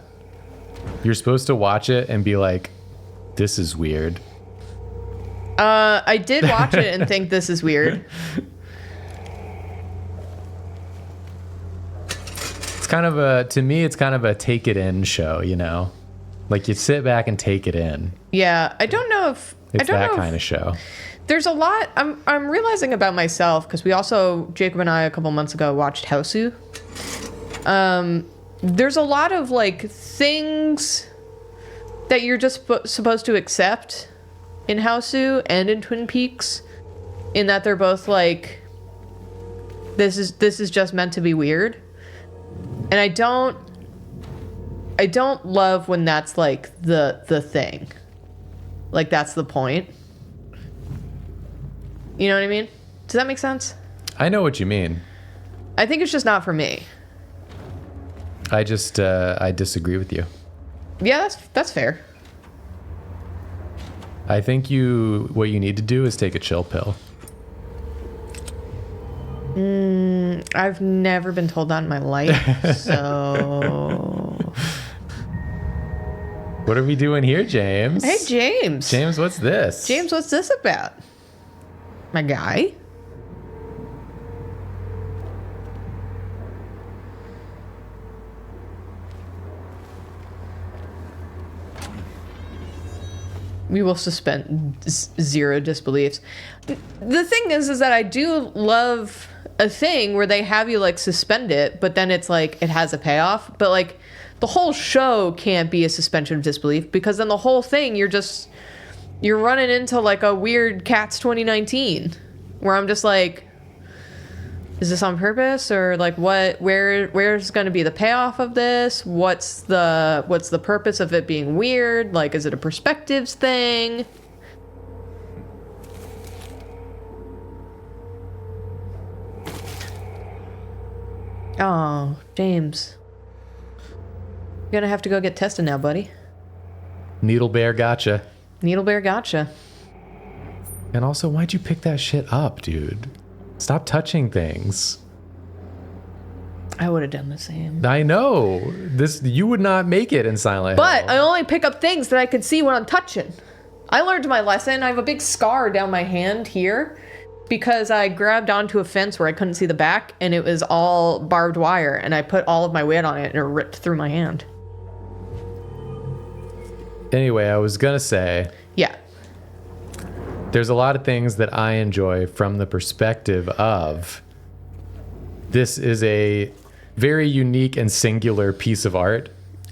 You're supposed to watch it and be like, this is weird. I did watch it and think this is weird. It's kind of to me, it's kind of a take it in show, you know? Like you sit back and take it in. Yeah, I don't know if... It's that kind of show. There's a lot I'm realizing about myself, because we also, Jacob and I a couple months ago watched Houseu. There's a lot of like things that you're just supposed to accept in Houseu and in Twin Peaks, in that they're both like, this is just meant to be weird. And I don't love when that's like the thing. Like that's the point. You know what I mean? Does that make sense? I know what you mean. I think it's just not for me. I just I disagree with you. Yeah, that's fair. I think what you need to do is take a chill pill. I've never been told that in my life, so... What are we doing here, James? Hey, James. James, what's this? James, what's this about? My guy? We will suspend zero disbeliefs. The thing is that I do love a thing where they have you like suspend it, but then it's like it has a payoff. But like the whole show can't be a suspension of disbelief, because then the whole thing you're running into like a weird Cats 2019 where I'm just like, is this on purpose, or like where's going to be the payoff of this? What's the purpose of it being weird? Like, is it a perspectives thing? Oh, James. You're gonna have to go get tested now, buddy. Needle Bear gotcha. Needle Bear gotcha. And also, why'd you pick that shit up, dude? Stop touching things. I would have done the same. I know. You would not make it in Silent Hill. But I only pick up things that I can see when I'm touching. I learned my lesson. I have a big scar down my hand here because I grabbed onto a fence where I couldn't see the back, and it was all barbed wire, and I put all of my weight on it, and it ripped through my hand. Anyway, I was gonna say... Yeah. There's a lot of things that I enjoy from the perspective of this is a very unique and singular piece of art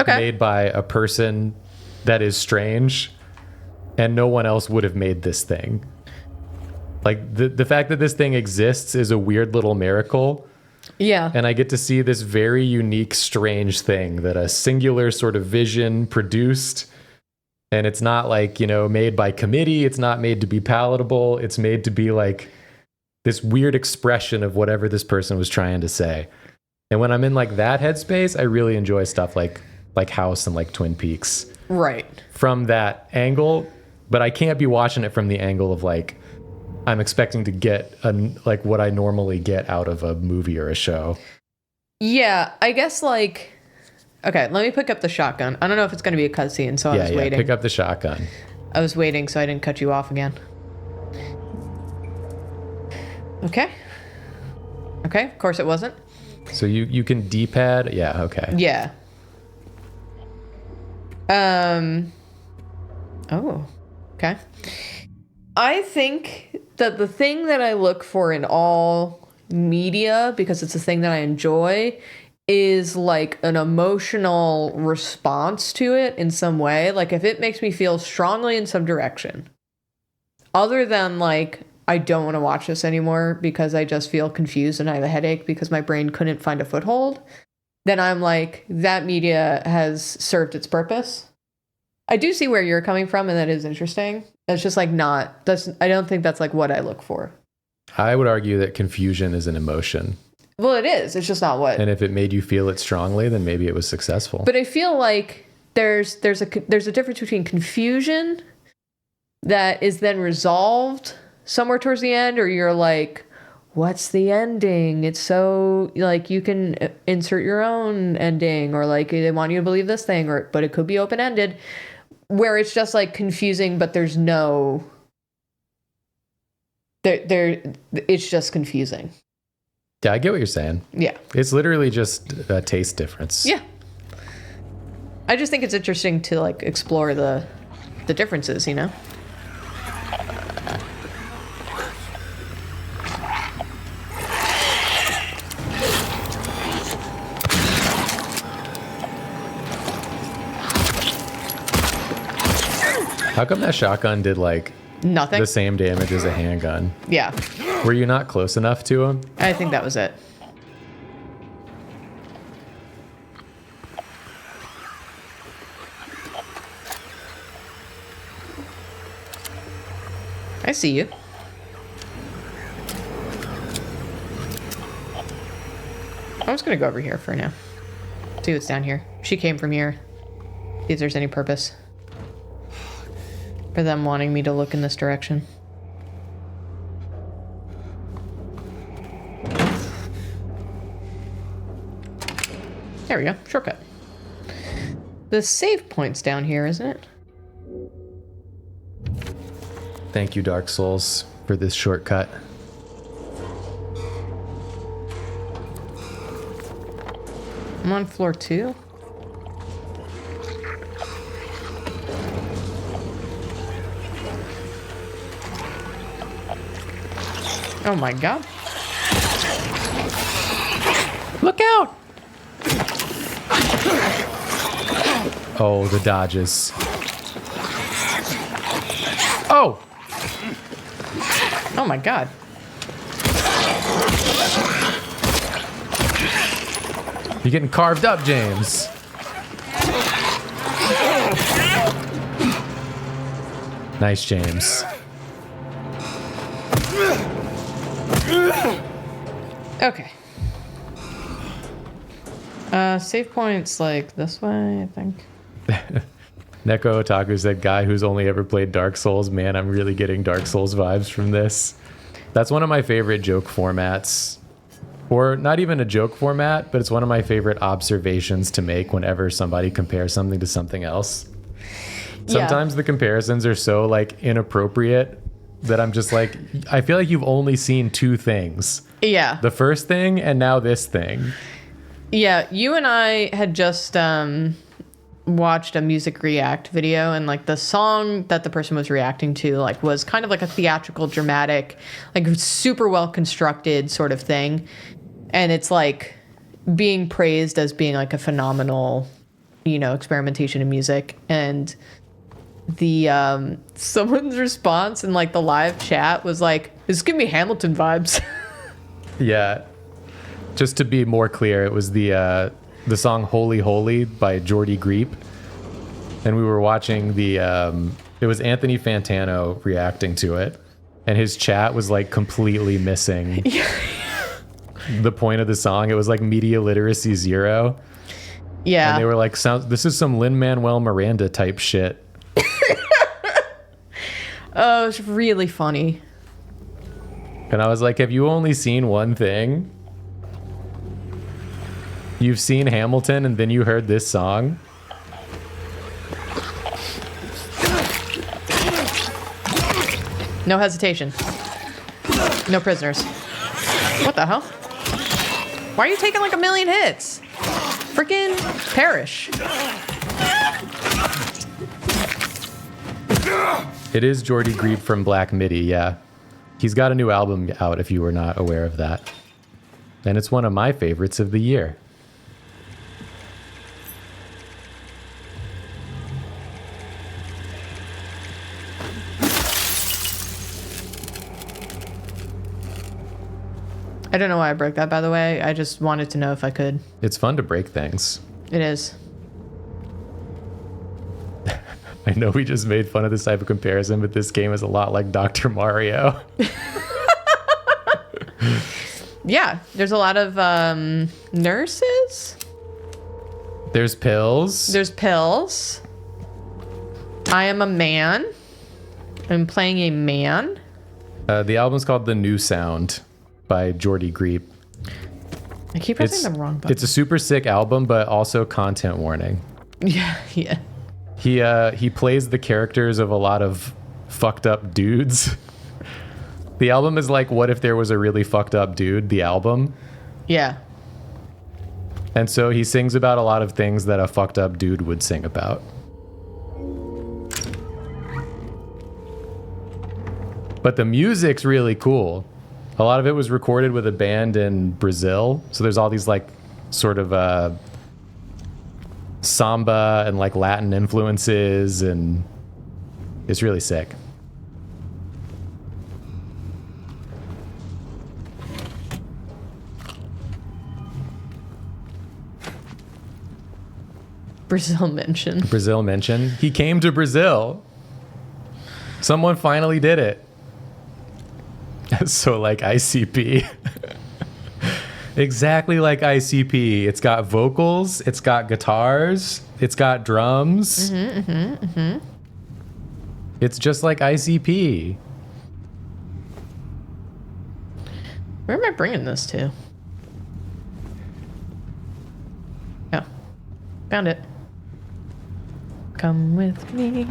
made by a person that is strange, and no one else would have made this thing. Like the fact that this thing exists is a weird little miracle. Yeah. And I get to see this very unique, strange thing that a singular sort of vision produced. And it's not like, made by committee. It's not made to be palatable. It's made to be like this weird expression of whatever this person was trying to say. And when I'm in like that headspace, I really enjoy stuff like House and like Twin Peaks. Right. From that angle, but I can't be watching it from the angle of like, I'm expecting to get like what I normally get out of a movie or a show. Yeah, I guess like... Okay, let me pick up the shotgun. I don't know if it's going to be a cutscene, so I was waiting. Pick up the shotgun. I was waiting so I didn't cut you off again. Okay. Okay, of course it wasn't. So you can D-pad? Yeah, okay. Yeah. Oh, okay. I think that the thing that I look for in all media, because it's a thing that I enjoy, is like an emotional response to it in some way. Like if it makes me feel strongly in some direction, other than like, I don't want to watch this anymore because I just feel confused and I have a headache because my brain couldn't find a foothold, then I'm like, that media has served its purpose. I do see where you're coming from, and that is interesting. It's just like I don't think that's like what I look for. I would argue that confusion is an emotion. Well, it is. It's just not what. And if it made you feel it strongly, then maybe it was successful. But I feel like there's a difference between confusion that is then resolved somewhere towards the end, or you're like, what's the ending? It's so like you can insert your own ending, or like they want you to believe this thing, but it could be open-ended, where it's just like confusing, but there's no it's just confusing. Yeah, I get what you're saying. Yeah. It's literally just a taste difference. Yeah. I just think it's interesting to like explore the differences, you know? How come that shotgun did like Nothing. the same damage as a handgun? Yeah. Were you not close enough to him? I think that was it. I see you. I'm just gonna go over here for now. See what's down here. She came from here. See if there's any purpose for them wanting me to look in this direction. There we go. Shortcut. The save point's down here, isn't it? Thank you, Dark Souls, for this shortcut. I'm on floor 2. Oh my god. Look out! Oh, the dodges. Oh! Oh my god. You're getting carved up, James. Nice, James. Okay. Save points like this way, I think. Neko Otaku said, guy who's only ever played Dark Souls. Man, I'm really getting Dark Souls vibes from this. That's one of my favorite joke formats. Or not even a joke format, but it's one of my favorite observations to make whenever somebody compares something to something else. Sometimes the comparisons are so like inappropriate that I'm just like, I feel like you've only seen two things. Yeah. The first thing and now this thing. Yeah, you and I had just watched a music react video, and like the song that the person was reacting to like was kind of like a theatrical, dramatic, like super well constructed sort of thing. And it's like being praised as being like a phenomenal, you know, experimentation in music. And the someone's response in like the live chat was like, this give me Hamilton vibes. Yeah. Just to be more clear, it was the song Holy Holy by Jordy Greep. And we were watching it was Anthony Fantano reacting to it. And his chat was like completely missing the point of the song. It was like media literacy 0. Yeah. And they were like, this is some Lin-Manuel Miranda type shit. Oh, it's really funny. And I was like, have you only seen one thing? You've seen Hamilton and then you heard this song? No hesitation. No prisoners. What the hell? Why are you taking like a million hits? Freaking perish. It is Jordy Greep from Black Midi, yeah. He's got a new album out if you were not aware of that. And it's one of my favorites of the year. I don't know why I broke that, by the way. I just wanted to know if I could. It's fun to break things. It is. I know we just made fun of this type of comparison, but this game is a lot like Dr. Mario. Yeah, there's a lot of nurses. There's pills. There's pills. I am a man. I'm playing a man. The album's called The New Sound by Jordy Greep. I keep pressing the wrong button. It's a super sick album, but also content warning. Yeah, yeah. He plays the characters of a lot of fucked up dudes. The album is like, what if there was a really fucked up dude, the album? Yeah. And so he sings about a lot of things that a fucked up dude would sing about. But the music's really cool. A lot of it was recorded with a band in Brazil. So there's all these like sort of samba and like Latin influences, and it's really sick. Brazil mention. Brazil mention. He came to Brazil. Someone finally did it. So like ICP. Exactly like ICP. It's got vocals, it's got guitars, it's got drums. It's just like ICP. Where am I bringing this to? Oh, found it. Come with me.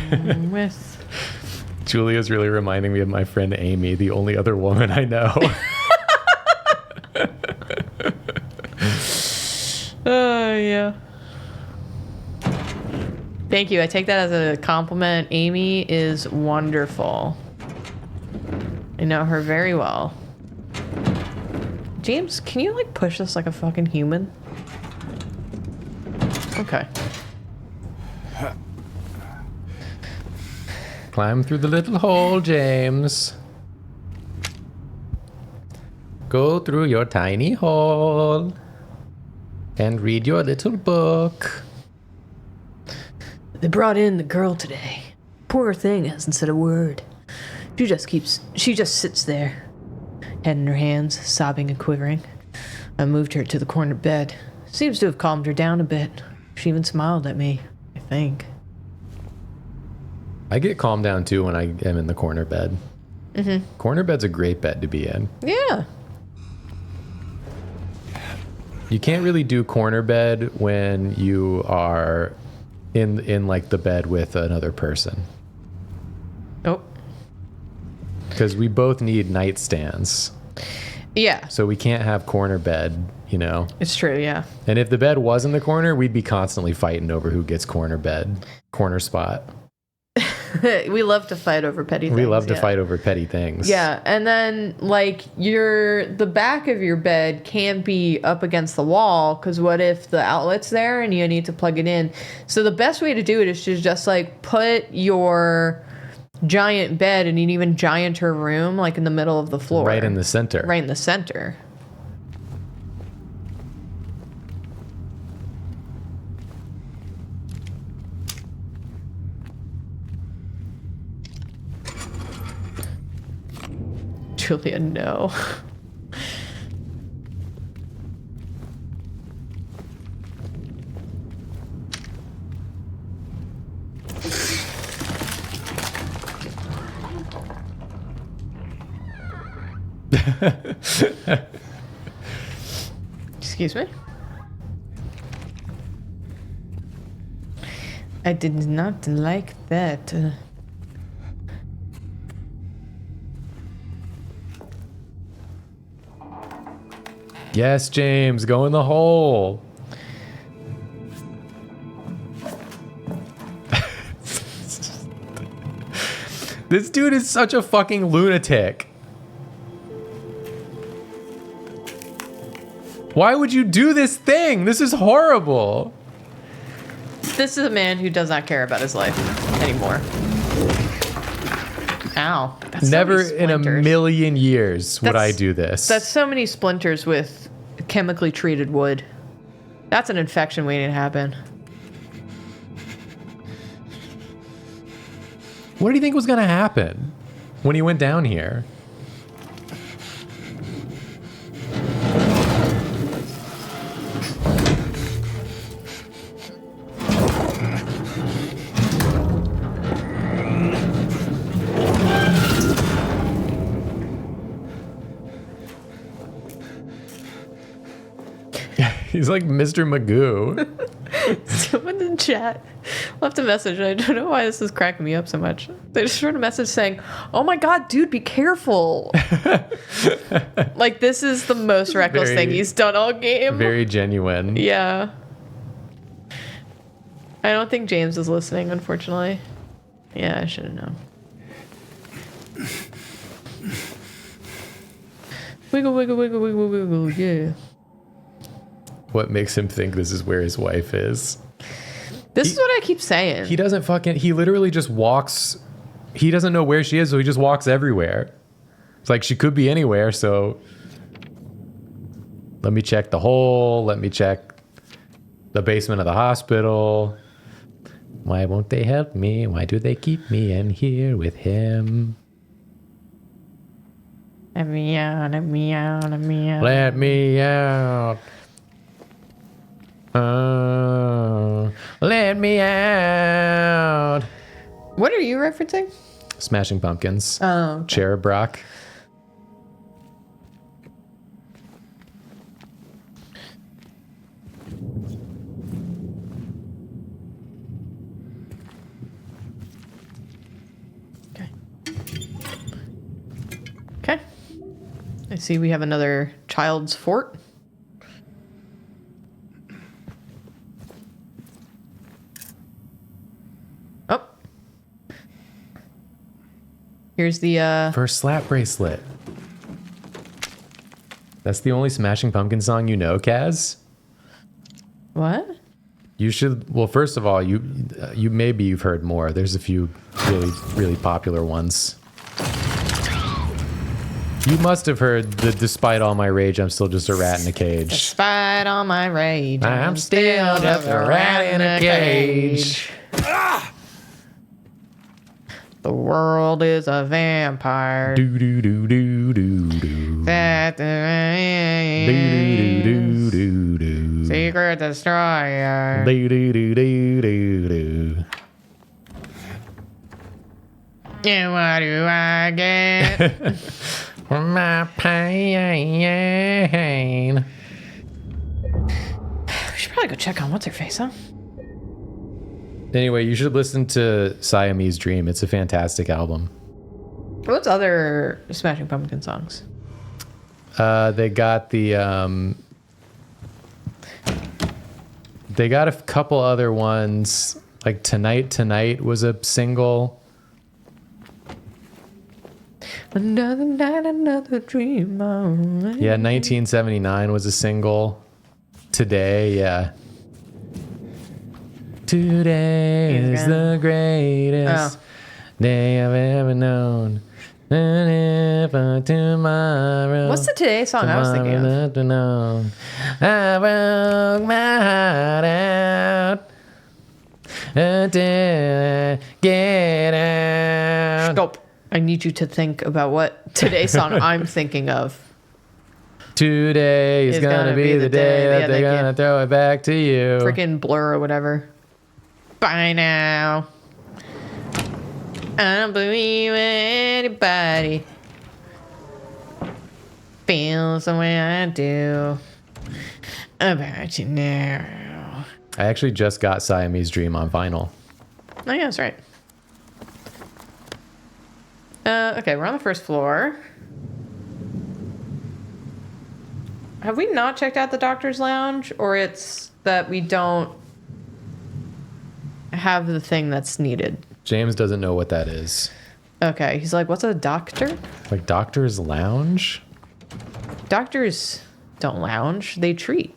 Come with. Julia's really reminding me of my friend Amy, the only other woman I know. Oh, yeah. Thank you. I take that as a compliment. Amy is wonderful. I know her very well. James, can you like push this like a fucking human? Okay. Climb through the little hole, James. Go through your tiny hole and read your little book. They brought in the girl today. Poor thing hasn't said a word. She just sits there, head in her hands, sobbing and quivering. I moved her to the corner bed. Seems to have calmed her down a bit. She even smiled at me, I think. I get calmed down too when I am in the corner bed. Corner bed's a great bed to be in. Yeah. You can't really do corner bed when you are in like the bed with another person, Oh. because we both need nightstands. Yeah, So we can't have corner bed, you know. it's true, yeah. And if the bed was in the corner, we'd be constantly fighting over who gets corner spot. We love to fight over petty things. We love to yeah. fight over petty things. Yeah, and then like the back of your bed can't be up against the wall, because what if the outlet's there and you need to plug it in? So the best way to do it is to just like put your giant bed in an even gianter room, like in the middle of the floor. Right in the center. Right in the center. Julia, no. Excuse me? I did not like that. Yes, James, go in the hole. This dude is such a fucking lunatic. Why would you do this thing? This is horrible. This is a man who does not care about his life anymore. Ow. That's so Never many in a splinters. million years would I That's- do this. That's so many splinters with chemically treated wood. That's an infection waiting to happen. What do you think was going to happen when he went down here? He's like Mr. Magoo. Someone in chat left a message. I don't know why this is cracking me up so much. They just wrote a message saying, "Oh my god, dude, be careful." Like, this is the most reckless thing he's done all game. Very genuine. Yeah. I don't think James is listening, unfortunately. Yeah, I should have known. Wiggle, wiggle, wiggle, wiggle, wiggle, yeah. What makes him think this is where his wife is? This is what I keep saying. He doesn't he literally just walks. He doesn't know where she is, so he just walks everywhere. It's like she could be anywhere, so let me check the hole. Let me check the basement of the hospital. Why won't they help me? Why do they keep me in here with him? Let me out, let me out, let me out. Let me out. Let me out. What are you referencing? Smashing Pumpkins. Oh, okay. Cherub Rock. Okay. Okay. I see we have another child's fort. Oh. Here's the First slap bracelet. That's the only Smashing Pumpkin song you know, Kaz? what? You should. Well, first of all, you maybe you've heard more. There's a few really popular ones. You must have heard the "Despite All My Rage, I'm Still Just a Rat in a Cage." Despite all my rage, I'm still just a rat in a cage. The world is a vampire. Do do do do do do. That Do do do do do. secret destroyer. Do do do do do do. And what do I get? From my pain. We should probably go check on what's her face, huh? Anyway, you should listen to Siamese Dream. It's a fantastic album. What's other Smashing Pumpkin songs? They got a couple other ones. Like Tonight was a single. Another night, another dream. Yeah, 1979 was a single. Today, yeah. Today is the greatest day I've ever known. And if tomorrow. What's the Today song I was thinking of? Afternoon, I broke my heart out until I get out. Stop. I need you to think about what Today song I'm thinking of. Today is gonna be the day that they're gonna throw it back to you. Freaking Blur or whatever. Bye now. I don't believe anybody feels the way I do about you now. I actually just got Siamese Dream on vinyl. Oh yeah, that's right. Okay, we're on the first floor. Have we not checked out the doctor's lounge, or it's that we don't have the thing that's needed? James doesn't know what that is. Okay, he's like, what's a doctor? Like doctor's lounge? Doctors don't lounge, they treat.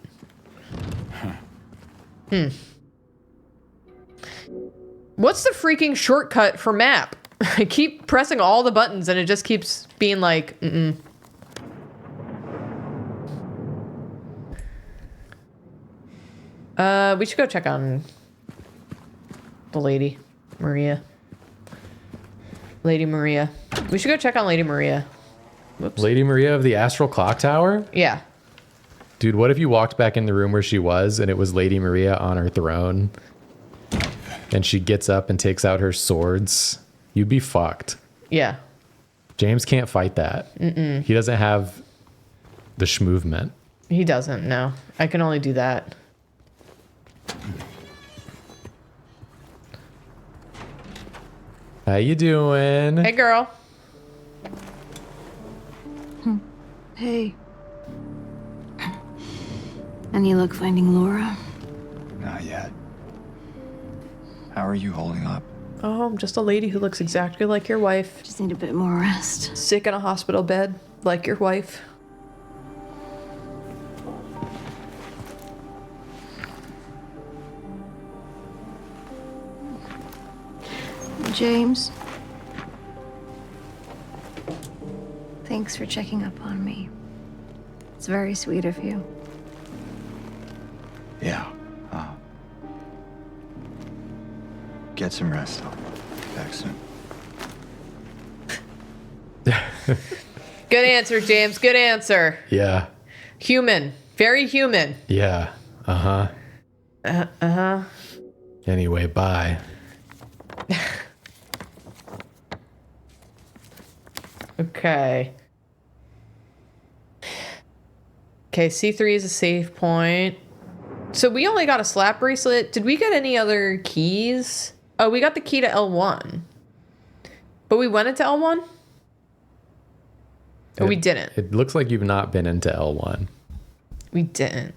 What's the freaking shortcut for map? I keep pressing all the buttons and it just keeps being like, we should go check on the lady, Maria. Lady Maria. We should go check on Lady Maria. Whoops. Lady Maria of the Astral Clock Tower? Yeah. Dude, what if you walked back in the room where she was and it was Lady Maria on her throne? And she gets up and takes out her swords? You'd be fucked. Yeah. James can't fight that. He doesn't have the schmovement. He doesn't, no. I can only do that. How you doing? Hey, girl. Hey. Any luck finding Laura? Not yet. How are you holding up? Oh, I'm just a lady who looks exactly like your wife. Just need a bit more rest. Sick in a hospital bed, like your wife. James. Thanks for checking up on me. It's very sweet of you. Yeah. Get some rest. I'll be back soon. Good answer, James. Good answer. Yeah. Human. Very human. Yeah. Uh-huh. Uh-huh. Anyway, bye. Okay. Okay, C3 is a save point. So we only got a slap bracelet. Did we get any other keys? Oh, we got the key to L1. But we went into L1? Or we didn't? It looks like you've not been into L1. We didn't.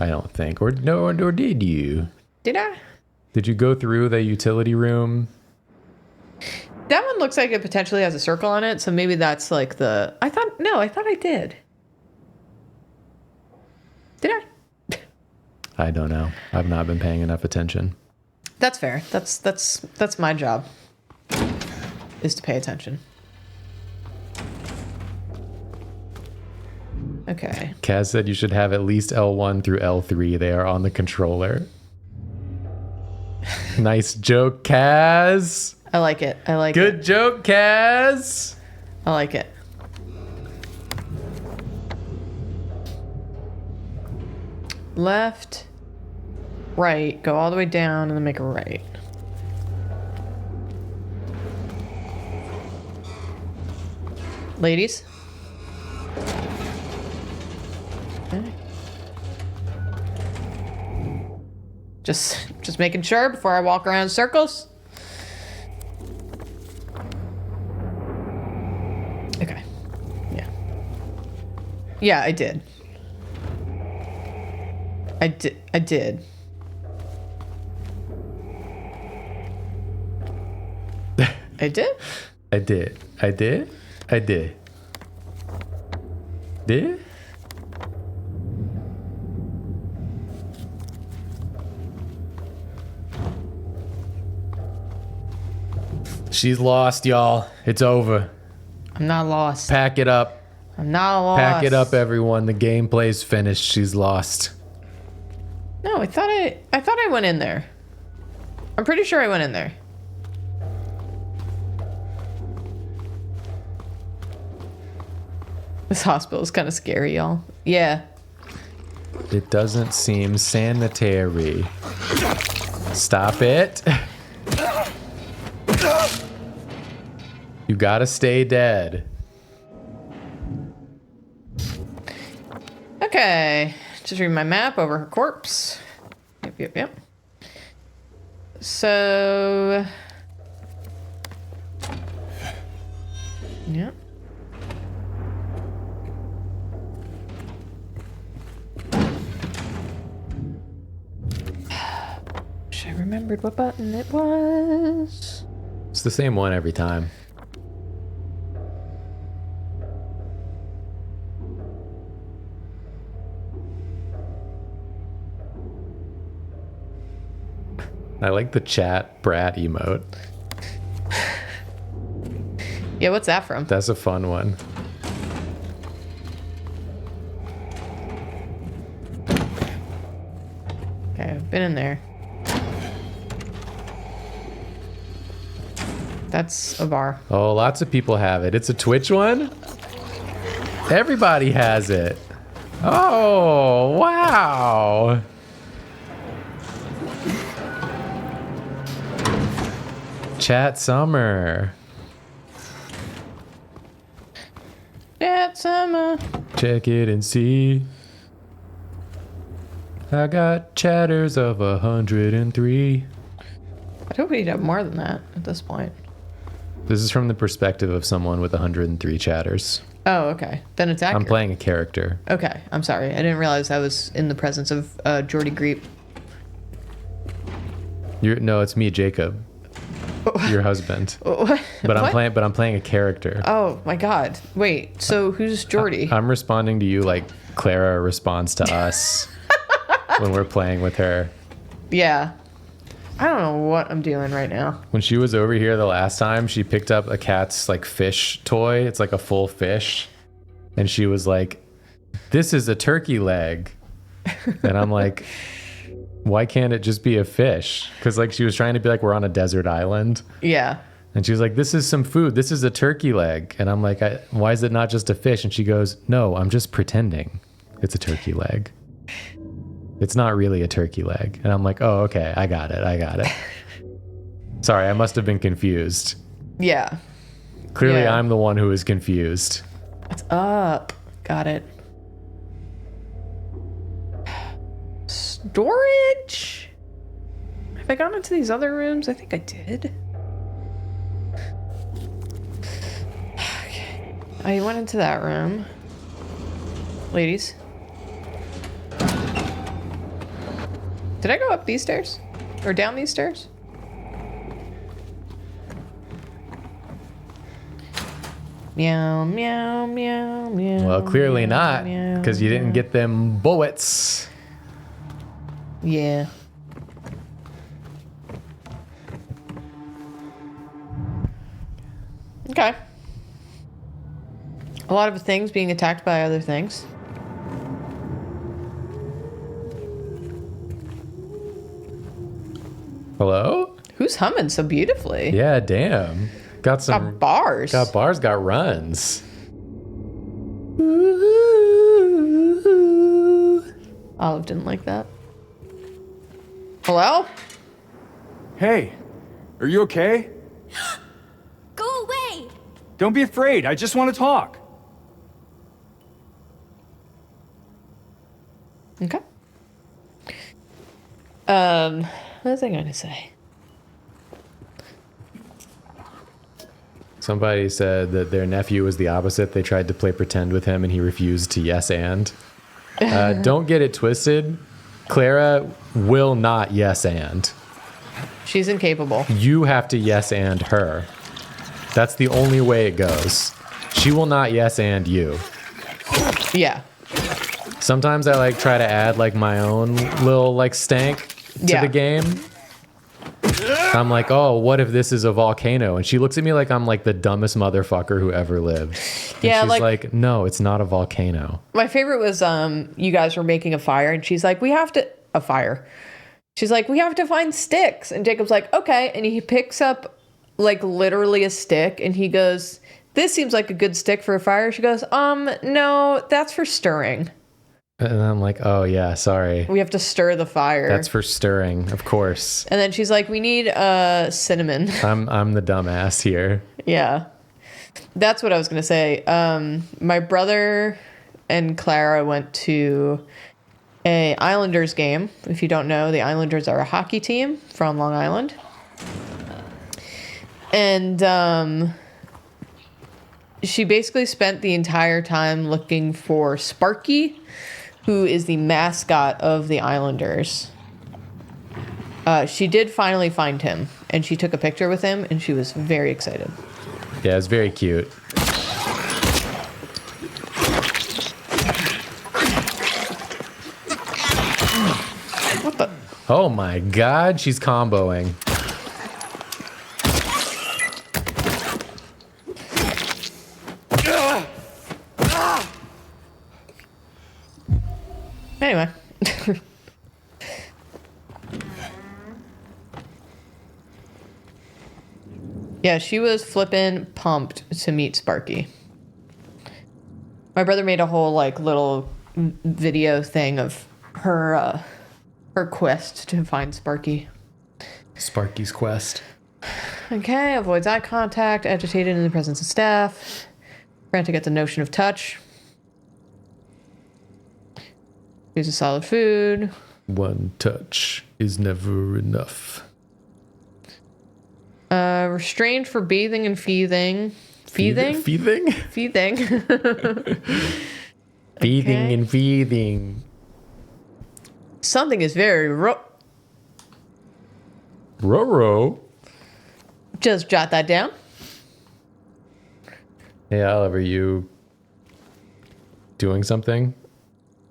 I don't think. Or did you? Did I? Did you go through the utility room? That one looks like it potentially has a circle on it, so maybe that's like the... I thought I did. Did I? I don't know. I've not been paying enough attention. That's fair. That's my job. Is to pay attention. Okay. Kaz said you should have at least L1 through L3. They are on the controller. Nice joke, Kaz. I like it. I like it. Good joke, Kaz. I like it. Left, right, go all the way down and then make a right. Ladies? Okay. Just making sure before I walk around in circles. Okay. Yeah. Yeah, I did. I did. I did. I did? I did. I did. I did. Did? She's lost, y'all. It's over. I'm not lost. Pack it up. I'm not lost. Pack it up, everyone. The gameplay's finished. She's lost. No, I thought I went in there. I'm pretty sure I went in there. This hospital is kind of scary, y'all. Yeah. It doesn't seem sanitary. Stop it. You gotta stay dead. Okay. Just read my map over her corpse. Yep. So... Yep. Wish I remembered what button it was. It's the same one every time. I like the chat brat emote. Yeah, what's that from? That's a fun one. Okay, I've been in there. That's a bar. Oh, lots of people have it. It's a Twitch one? Everybody has it. Oh, wow. Chat Summer. Chat Summer. Check it and see. I got chatters of 103. I hope we'd have more than that at this point. This is from the perspective of someone with 103 chatters. Oh, okay. Then it's accurate. I'm playing a character. Okay, I'm sorry. I didn't realize I was in the presence of Jordy Greep. No, it's me, Jacob. Your husband. What? But I'm What? playing a character. Oh my god. Wait, so who's Jordy? I'm responding to you like Clara responds to us when we're playing with her. Yeah. I don't know what I'm doing right now. When she was over here the last time, she picked up a cat's like fish toy. It's like a full fish. And she was like, "This is a turkey leg." And I'm like, why can't it just be a fish? Because like she was trying to be like, we're on a desert island. Yeah. And she was like, this is some food. This is a turkey leg. And I'm like, why is it not just a fish? And she goes, no, I'm just pretending it's a turkey leg. It's not really a turkey leg. And I'm like, oh, okay. I got it. Sorry, I must have been confused. Yeah. Clearly, Yeah. I'm the one who is confused. What's up? Got it. Storage? Have I gone into these other rooms? I think I did. Okay. I went into that room. Ladies. Did I go up these stairs? Or down these stairs? Meow, meow, meow, meow. Well, clearly meow, not, meow, because you didn't meow. get them bullets. Yeah. Okay. A lot of things being attacked by other things. Hello? Who's humming so beautifully? Yeah, damn. Got some. Got bars. Got bars, got runs. Olive didn't like that. Hello? Hey, are you okay? Go away! Don't be afraid, I just want to talk. Okay. What was I going to say? Somebody said that their nephew was the opposite. They tried to play pretend with him and he refused to yes and. Don't get it twisted. Clara will not yes and. She's incapable. You have to yes and her. That's the only way it goes. She will not yes and you. Yeah. Sometimes I like try to add like my own little like stank to Yeah. the game. I'm like, oh, what if this is a volcano? And she looks at me like I'm like the dumbest motherfucker who ever lived. And Yeah, she's like- no, it's not a volcano. My favorite was you guys were making a fire and she's like, we have to find sticks. And Jacob's like, okay. And he picks up like literally a stick and he goes, this seems like a good stick for a fire. She goes, no, that's for stirring. And I'm like, oh yeah, sorry. We have to stir the fire. That's for stirring, of course. And then she's like, we need cinnamon. I'm the dumbass here. Yeah. That's what I was going to say. My brother and Clara went to a Islanders game. If you don't know, the Islanders are a hockey team from Long Island. And she basically spent the entire time looking for Sparky, who is the mascot of the Islanders. She did finally find him, and she took a picture with him, and she was very excited. Yeah, it's very cute. What the? Oh my god, she's comboing. Anyway. Yeah, she was flippin' pumped to meet Sparky. My brother made a whole like little video thing of her her quest to find Sparky. Sparky's quest. Okay, avoids eye contact, agitated in the presence of staff, frantic at the notion of touch. Uses solid food. One touch is never enough. Restrained for bathing and feeding. Feeding? Feeding? Feeding. Feeding Okay. and feeding. Something is very Roro. Just jot that down. Hey, Oliver, you doing something?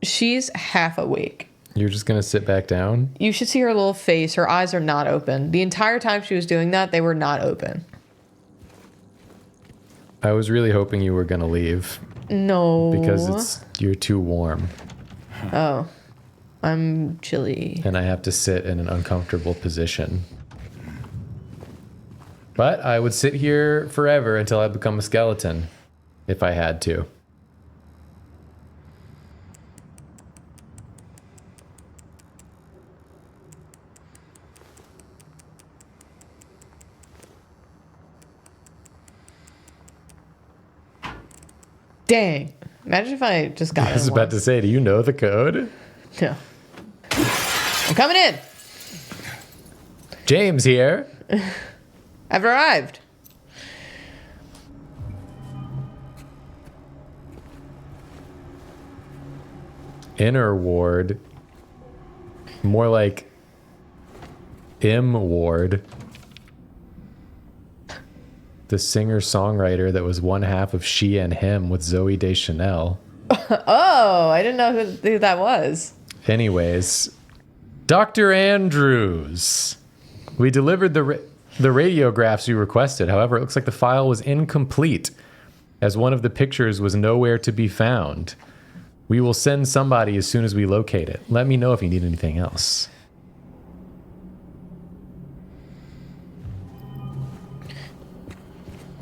She's half awake. You're just gonna sit back down? You should see her little face. Her eyes are not open. The entire time she was doing that, they were not open. I was really hoping you were gonna leave No. because you're too warm Oh. I'm chilly. and I have to sit in an uncomfortable position. But I would sit here forever until I become a skeleton, if I had to. Dang. Imagine if I just got I was in about once. to say, do you know the code? No. I'm coming in. James here. I've arrived. Inner ward. More like M ward. The singer-songwriter that was one half of She and Him with Zoe Deschanel. Oh, I didn't know who that was. Anyways, Dr. Andrews. We delivered the radiographs you requested. However, it looks like the file was incomplete, as one of the pictures was nowhere to be found. We will send somebody as soon as we locate it. Let me know if you need anything else.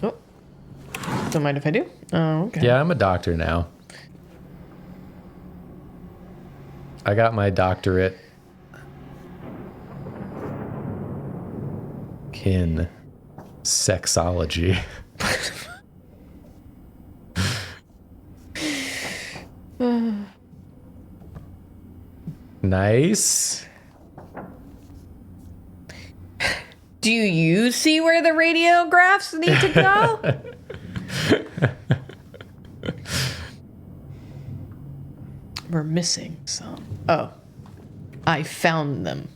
Oh. Don't mind if I do. Oh, okay. Yeah, I'm a doctor now. I got my doctorate in sexology. Nice. Do you see where the radiographs need to go? We're missing some. Oh. I found them.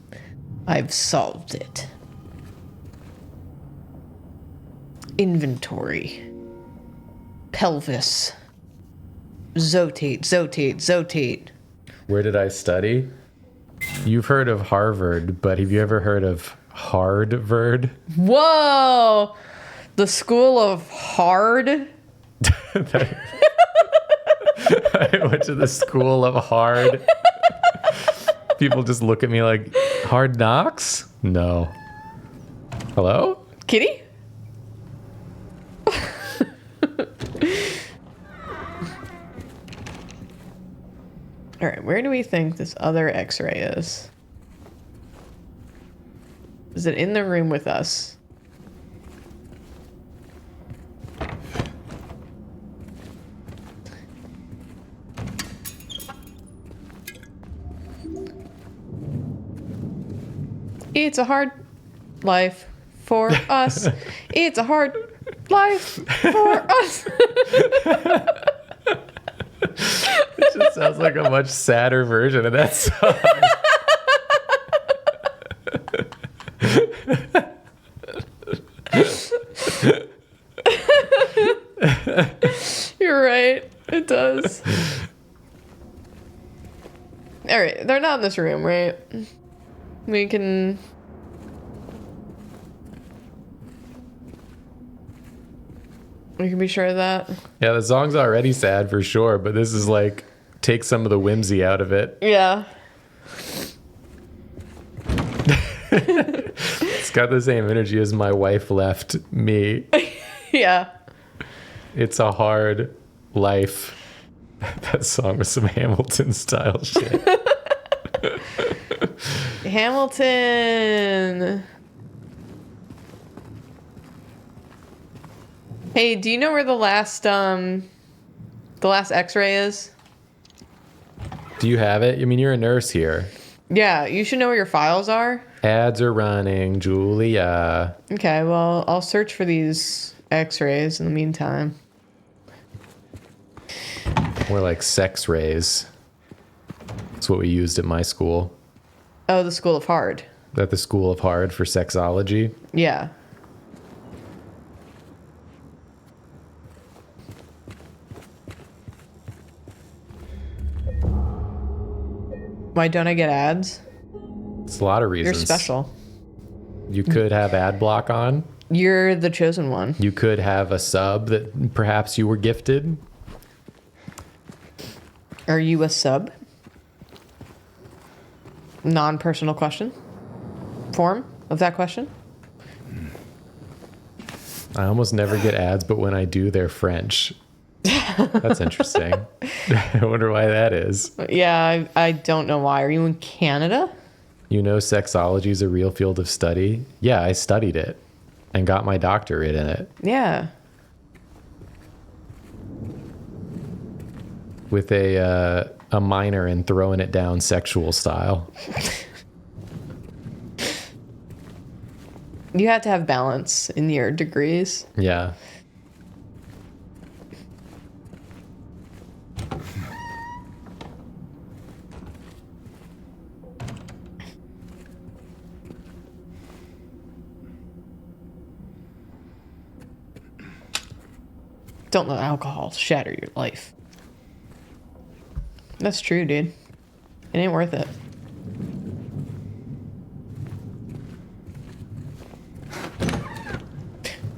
I've solved it. Inventory. Pelvis. Zotate. Where did I study? You've heard of Harvard, but have you ever heard of Hardvard? Whoa! The school of hard? I went to the school of hard. People just look at me like, Hard Knocks? No. Hello? Kitty? All right, where do we think this other X-ray is? Is it in the room with us? It's a hard life for us. It's a hard life for us. It just sounds like a much sadder version of that song. You're right. It does. All right, they're not in this room, right? We can... We can be sure of that. Yeah, the song's already sad for sure, but this is like, take some of the whimsy out of it. Yeah. It's got the same energy as My Wife Left Me. Yeah. It's a hard life. That song was some Hamilton style shit. Hamilton. Hey, do you know where the last X-ray is? Do you have it? I mean, you're a nurse here. Yeah, you should know where your files are. Ads are running, Julia. Okay, well, I'll search for these X-rays in the meantime. More like sex rays. That's what we used at my school. Oh, the School of Hard. At the School of Hard for sexology. Yeah. Why don't I get ads? It's a lot of reasons. You're special. You could have ad block on. You're the chosen one. You could have a sub that perhaps you were gifted. Are you a sub? Non-personal question? Form of that question? I almost never get ads, but when I do, they're French. That's interesting. I wonder why that is. Yeah, I don't know why. Are you in Canada? You know sexology is a real field of study? Yeah, I studied it and got my doctorate in it. Yeah. With a minor in throwing it down sexual style. You had to have balance in your degrees. Yeah. Don't let alcohol shatter your life. That's true, dude. It ain't worth it.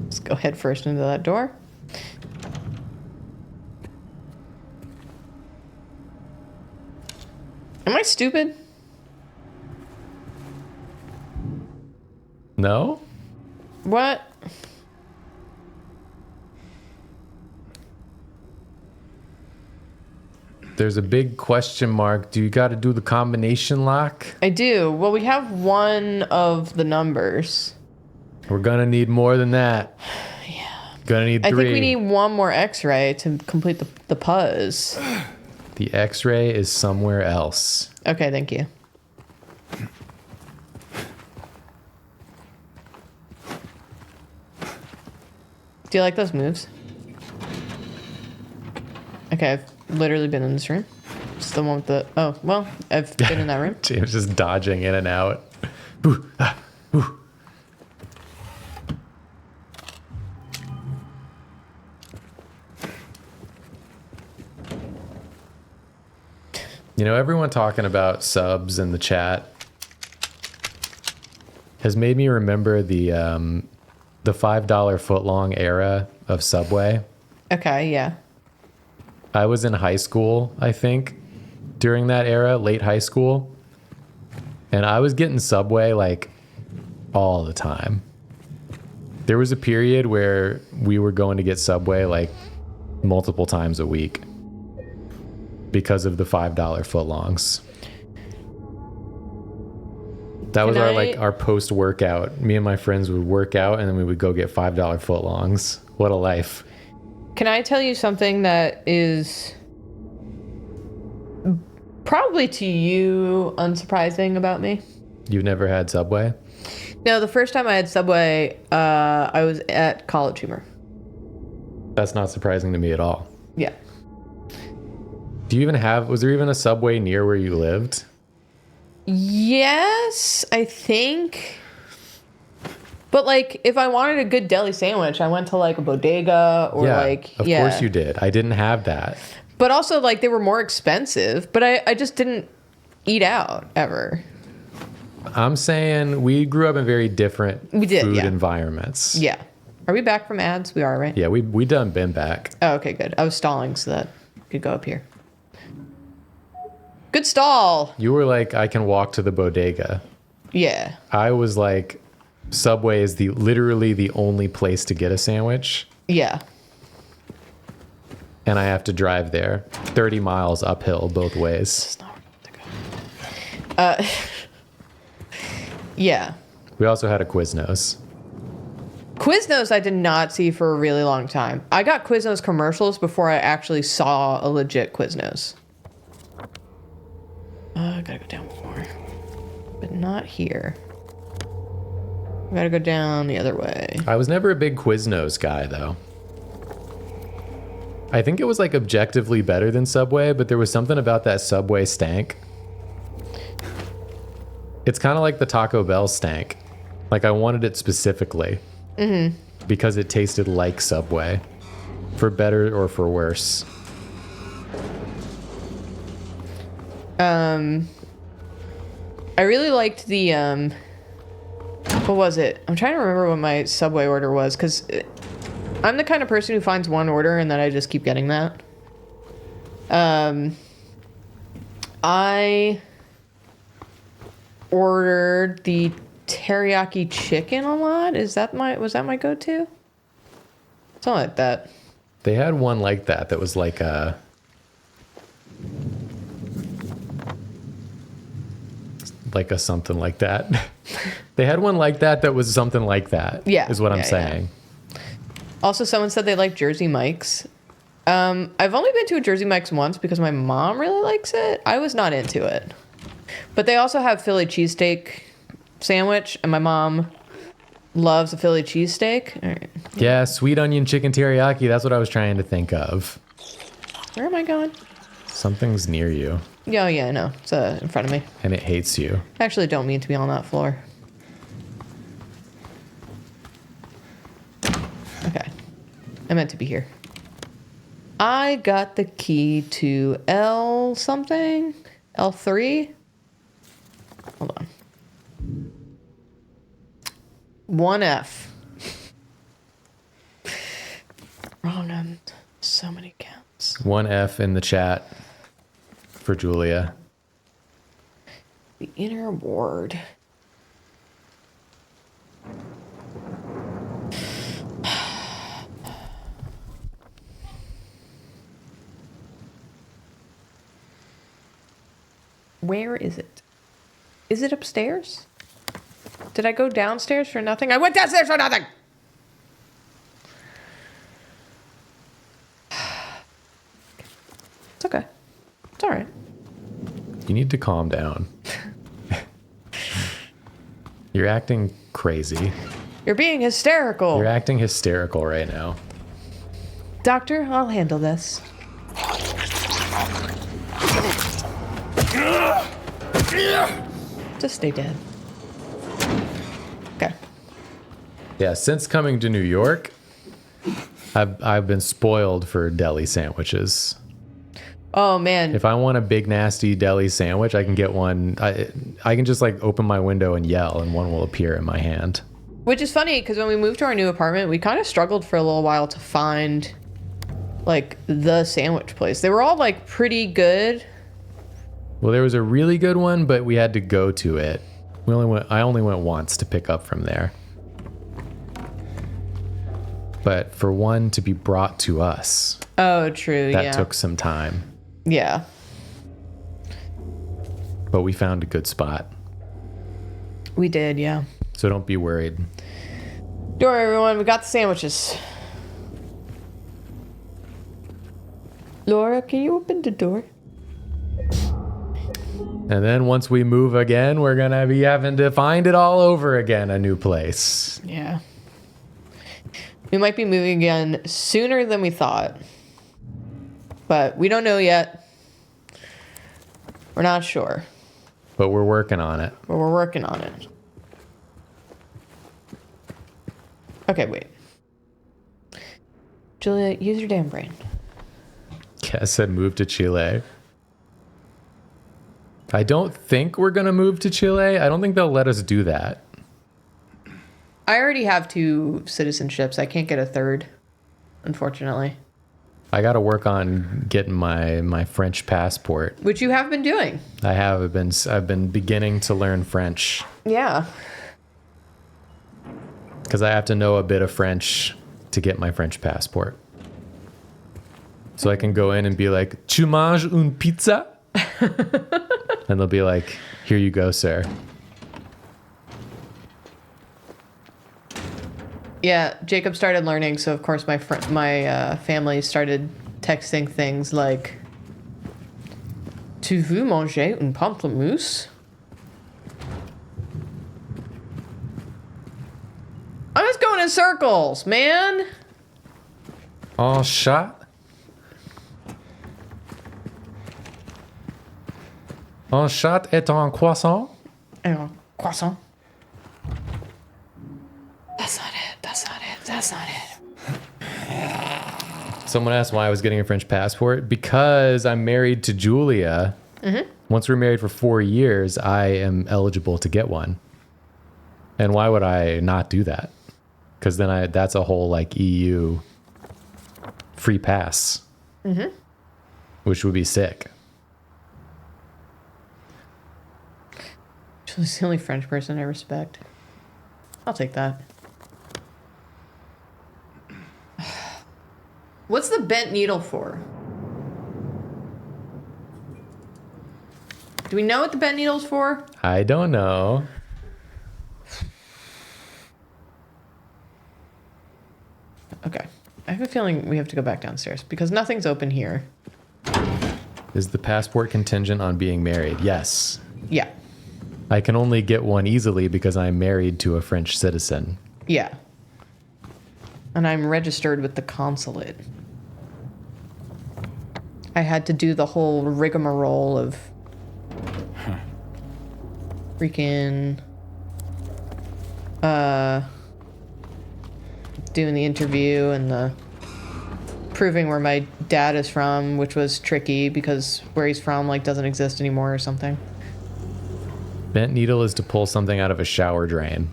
Let's go head first into that door. Am I stupid? No? What? There's a big question mark. Do you got to do the combination lock? I do. Well, we have one of the numbers. We're going to need more than that. Yeah. Going to need 3. I think we need one more X-ray to complete the puzz. The X-ray is somewhere else. Okay, thank you. Do you like those moves? Okay, I've literally been in this room. It's the one with the... Oh, well, I've been in that room. James just dodging in and out. Ooh, ah, ooh. You know, everyone talking about subs in the chat has made me remember the $5 footlong era of Subway. Okay, yeah. I was in high school, I think, during that era, late high school. And I was getting Subway like all the time. There was a period where we were going to get Subway like multiple times a week because of the $5 footlongs. That was our post workout. Me and my friends would work out and then we would go get $5 footlongs. What a life. Can I tell you something that is probably to you unsurprising about me? You've never had Subway? No, the first time I had Subway, I was at College Humor. That's not surprising to me at all. Yeah. Do you even was there even a Subway near where you lived? Yes, I think. But like, if I wanted a good deli sandwich, I went to like a bodega or Of course you did. I didn't have that. But also, like, they were more expensive. But I just didn't eat out ever. I'm saying we grew up in very different We did, food yeah. environments. Yeah. Are we back from ads? We are, right? Yeah, we done been back. Oh, okay, good. I was stalling so that I could go up here. Good stall. You were like, I can walk to the bodega. Yeah. I was like, Subway is literally the only place to get a sandwich, Yeah. and I have to drive there 30 miles uphill both ways. It's not where to go. Yeah. We also had a Quiznos. Quiznos I did not see for a really long time. I got Quiznos commercials before I actually saw a legit Quiznos. I gotta go down more. But not here. I gotta go down the other way. I was never a big Quiznos guy, though. I think it was like objectively better than Subway, but there was something about that Subway stank. It's kind of like the Taco Bell stank. Like, I wanted it specifically. Because it tasted like Subway. For better or for worse. I really liked the, what was it? I'm trying to remember what my Subway order was, because I'm the kind of person who finds one order and then I just keep getting that. I ordered the teriyaki chicken a lot. Was that my go-to? Something like that. They had one like that was like a... like a something like that. They had one like that was something like that. Yeah, is what I'm yeah, saying. Also, someone said they like Jersey Mike's. I've only been to a Jersey Mike's once because my mom really likes it. I was not into it. But they also have Philly cheesesteak sandwich, and my mom loves a Philly cheesesteak. All right. Yeah, sweet onion chicken teriyaki. That's what I was trying to think of. Where am I going? Something's near you, Yeah, I know. It's in front of me. and it hates you. I actually don't mean to be on that floor. Okay. I meant to be here. I got the key to L something? L3? Hold on. 1F. Wrong. So many counts. 1F in the chat for Julia. The inner ward. Where is it? Is it upstairs? Did I go downstairs for nothing? I went downstairs for nothing! It's okay. It's alright. You need to calm down. You're acting crazy. You're being hysterical. You're acting hysterical right now. Doctor, I'll handle this. Just stay dead. Okay. Yeah, since coming to New York, I've been spoiled for deli sandwiches. Oh man. If I want a big nasty deli sandwich, I can get one. I can just like open my window and yell, and one will appear in my hand. Which is funny because when we moved to our new apartment, we kind of struggled for a little while to find like the sandwich place. They were all like pretty good. Well, there was a really good one, but we had to go to it. I only went once to pick up from there. But for one to be brought to us, Oh, true. that yeah. took some time. Yeah. But we found a good spot. We did, yeah. So don't be worried. Don't worry, everyone. We got the sandwiches. Laura, can you open the door? And then once we move again, we're going to be having to find it all over again, a new place. Yeah. We might be moving again sooner than we thought. But we don't know yet. We're not sure. But we're working on it. But we're working on it. Okay, wait. Julia, use your damn brain. Cass said move to Chile. I don't think we're going to move to Chile. I don't think they'll let us do that. I already have 2 citizenships. I can't get a third, unfortunately. I got to work on getting my French passport. Which you have been doing. I have. I've been beginning to learn French. Yeah. Because I have to know a bit of French to get my French passport. So I can go in and be like, "Tu manges une pizza?" And they'll be like, "Here you go, sir." Yeah, Jacob started learning, so of course my family started texting things like, "Tu veux manger une pamplemousse?" I'm just going in circles, man. En chat? Un chat est un croissant? Croissant. That's not it. That's not it. That's not it. Someone asked why I was getting a French passport. Because I'm married to Julia. Mm-hmm. Once we're married for 4 years, I am eligible to get one. And why would I not do that? Because then that's a whole like EU free pass. Mm-hmm. Which would be sick. She's the only French person I respect. I'll take that. What's the bent needle for? Do we know what the bent needle's for? I don't know. Okay. I have a feeling we have to go back downstairs because nothing's open here. Is the passport contingent on being married? Yes. Yeah. I can only get one easily because I'm married to a French citizen. Yeah. And I'm registered with the consulate. I had to do the whole rigmarole of freaking doing the interview and the proving where my dad is from, which was tricky because where he's from like doesn't exist anymore or something. Bent needle is to pull something out of a shower drain.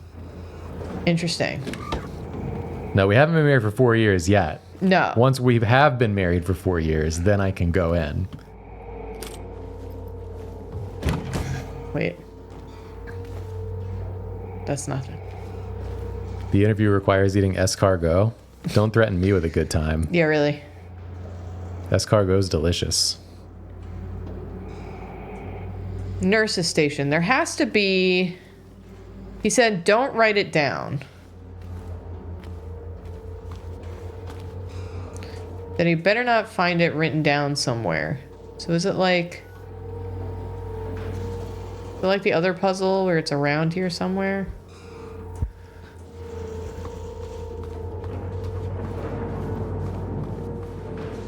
Interesting. No, we haven't been married for 4 years yet. No. Once we have been married for 4 years, then I can go in. Wait. That's nothing. The interview requires eating escargot. Don't threaten me with a good time. Yeah, really. Escargot's delicious. Nurse's station. There has to be... He said, don't write it down. Then he better not find it written down somewhere. So is it like... Is it like the other puzzle where it's around here somewhere?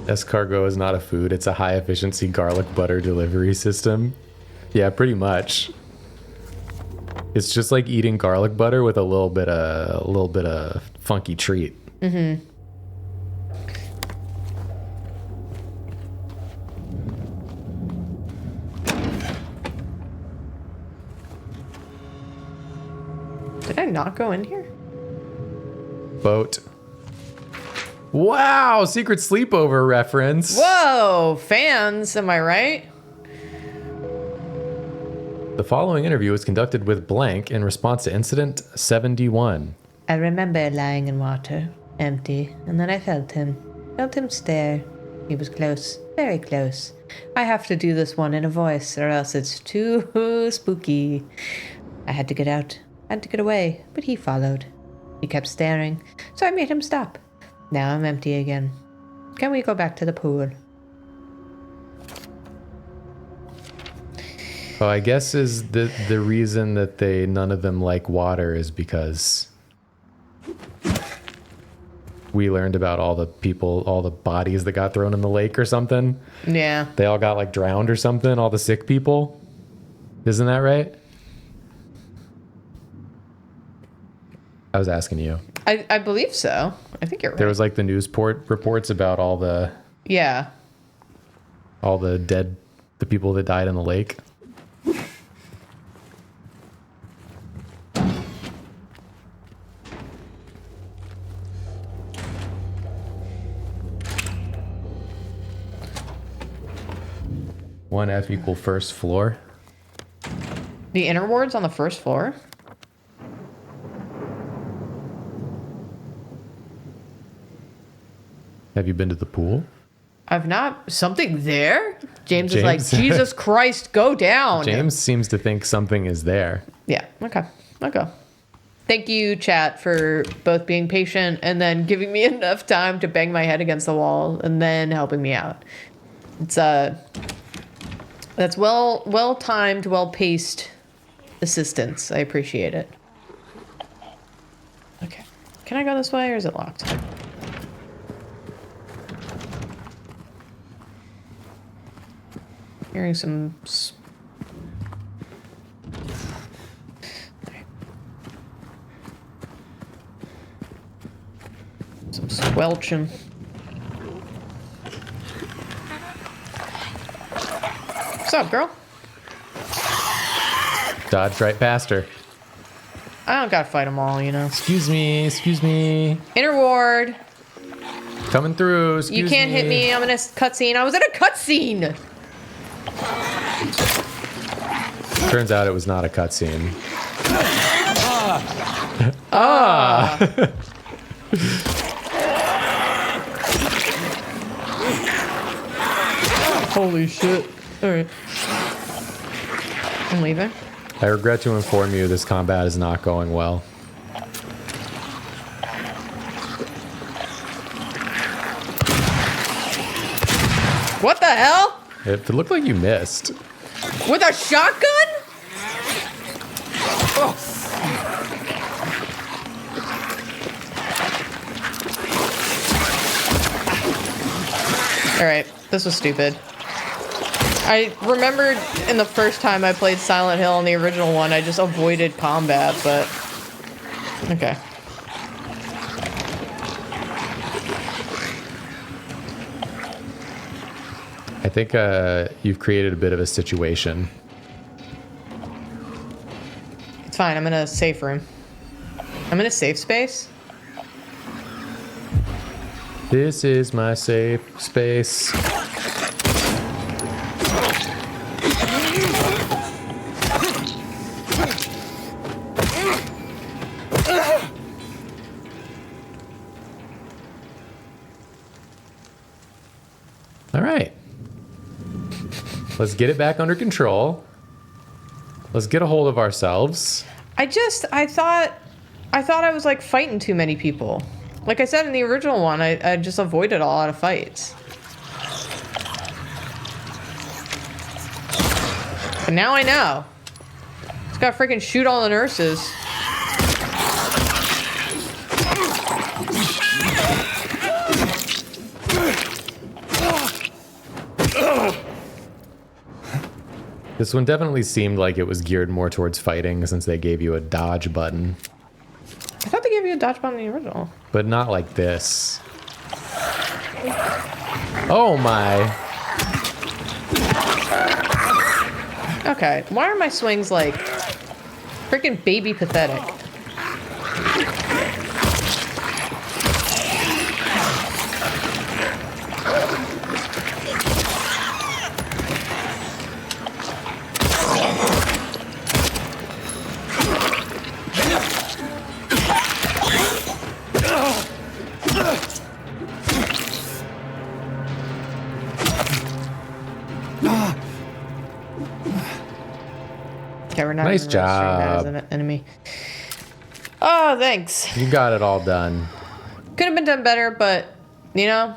Escargot is not a food. It's a high-efficiency garlic butter delivery system. Yeah, pretty much. It's just like eating garlic butter with a little bit of funky treat. Mm-hmm. Did I not go in here? Boat. Wow, secret sleepover reference. Whoa, fans, am I right? The following interview was conducted with blank in response to incident 71. I remember lying in water, empty, and then I felt him stare. He was close, very close. I have to do this one in a voice or else it's too spooky. I had to get out, had to get away, but he followed. He kept staring, so I made him stop. Now I'm empty again. Can we go back to the pool? Oh, I guess is the reason that none of them like water is because we learned about all the bodies that got thrown in the lake or something. Yeah. They all got like drowned or something, all the sick people. Isn't that right? I was asking you. I believe so. I think you're right. There was like the news reports about all the Yeah. the people that died in the lake. 1F equal first floor. The inner ward's on the first floor? Have you been to the pool? I've not. Something there? James is like, James? Jesus Christ, go down. James seems to think something is there. Yeah, okay. I'll go. Thank you, chat, for both being patient and then giving me enough time to bang my head against the wall and then helping me out. It's that's well timed, well paced assistance. I appreciate it. Okay. Can I go this way or is it locked? Hearing some squelching. What's up, girl? Dodged right past her. I don't gotta fight them all, you know. Excuse me. Inner ward. Coming through, excuse me. You can't hit me. I'm in a cutscene. I was in a cutscene. Turns out it was not a cutscene. Holy shit. Alright. I'm leaving. I regret to inform you this combat is not going well. What the hell? It looked like you missed. With a shotgun? Alright, this was stupid. I remembered in the first time I played Silent Hill in the original one, I just avoided combat, but... Okay. I think you've created a bit of a situation. It's fine, I'm in a safe room. I'm in a safe space? This is my safe space. All right. Let's get it back under control. Let's get a hold of ourselves. I thought I was like fighting too many people. Like I said in the original one, I just avoided a lot of fights. But now I know. Just gotta freaking shoot all the nurses. This one definitely seemed like it was geared more towards fighting since they gave you a dodge button. I thought they gave you a dodge button in the original. But not like this. Oh my. Okay, why are my swings like freaking baby pathetic? Okay, we're not Nice even registering that as job. an enemy. Oh, thanks. You got it all done. Could have been done better, but, you know,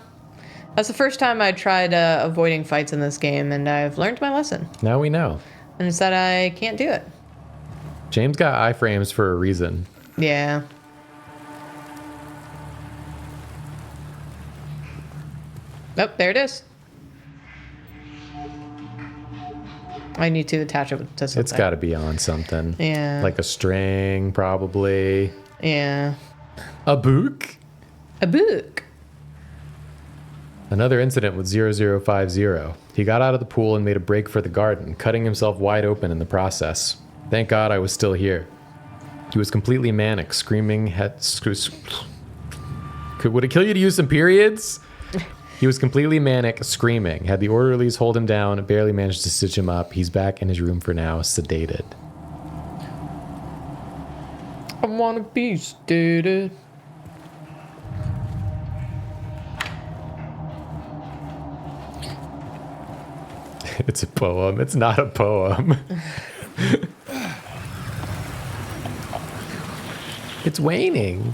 that's the first time I tried avoiding fights in this game, and I've learned my lesson. Now we know. And it's that I can't do it. James got iframes for a reason. Yeah. Oh, there it is. I need to attach it to something. It's got to be on something. Yeah. Like a string, probably. Yeah. A book? A book. Another incident with 0050. He got out of the pool and made a break for the garden, cutting himself wide open in the process. Thank God I was still here. He was completely manic, screaming. Would it kill you to use some periods? He was completely manic, screaming. Had the orderlies hold him down, barely managed to stitch him up. He's back in his room for now, sedated. I wanna be sedated. It's a poem. It's not a poem. It's waning.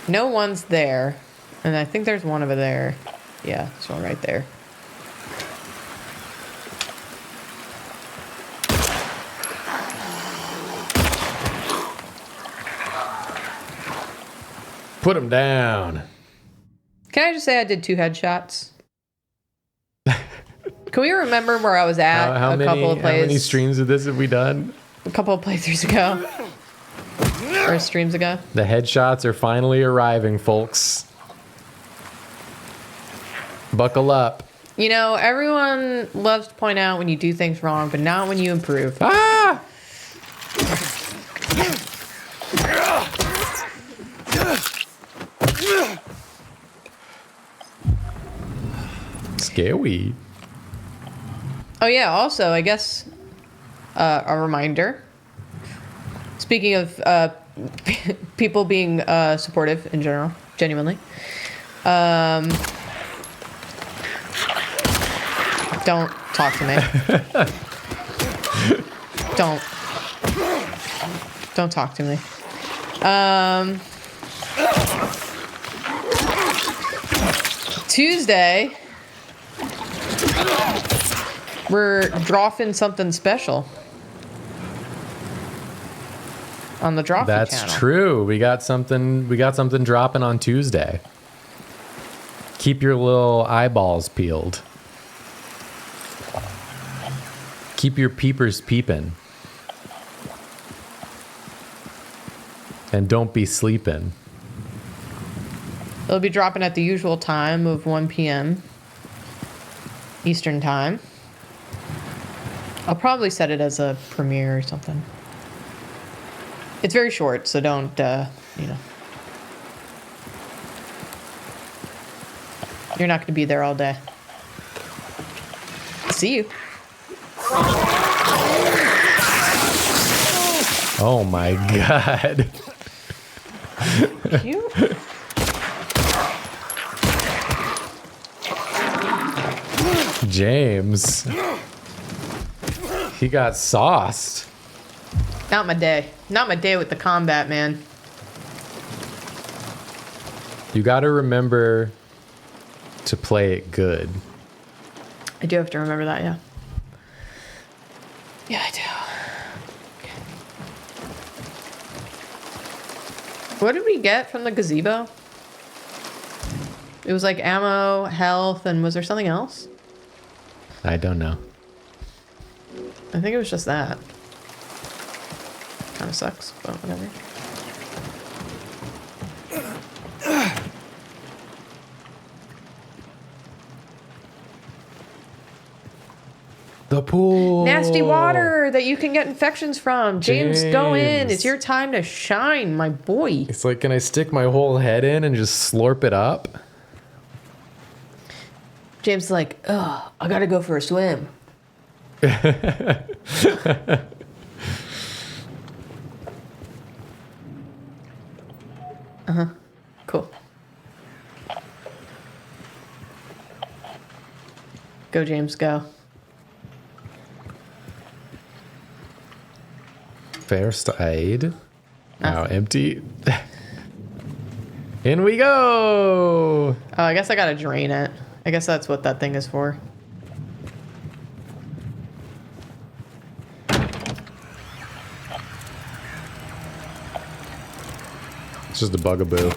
No one's there. And I think there's one over there. Yeah, there's one right there. Put him down. Can I just say I did 2 headshots? Can we remember where I was at How couple of many plays? streams of this have we done? A couple of playthroughs ago. Or streams ago. The headshots are finally arriving, folks. Buckle up. You know, everyone loves to point out when you do things wrong, but not when you improve. Ah! Scary. Oh yeah, also, I guess a reminder. Speaking of people being supportive in general, genuinely. Don't talk to me. Don't talk to me. Tuesday, we're dropping something special on the Droppy channel. That's true. We got something dropping on Tuesday. Keep your little eyeballs peeled. Keep your peepers peeping. And don't be sleeping. It'll be dropping at the usual time of 1 p.m. Eastern time. I'll probably set it as a premiere or something. It's very short, so don't, you know. You're not going to be there all day. See you. Oh my god. You? James. He got sauced. Not my day. Not my day with the combat, man. You got to remember to play it good. I do have to remember that, yeah. Yeah, I do. What did we get from the gazebo? It was like ammo, health, and was there something else? I don't know. I think it was just that. Kind of sucks, but whatever. The pool. Nasty water that you can get infections from. James, go in. James. It's your time to shine, my boy. It's like, can I stick my whole head in and just slurp it up? James is like, ugh, I gotta go for a swim. Cool. Go, James, go. First aid. Now empty. In we go. Oh, I guess I gotta drain it. I guess that's what that thing is for. It's just a bugaboo.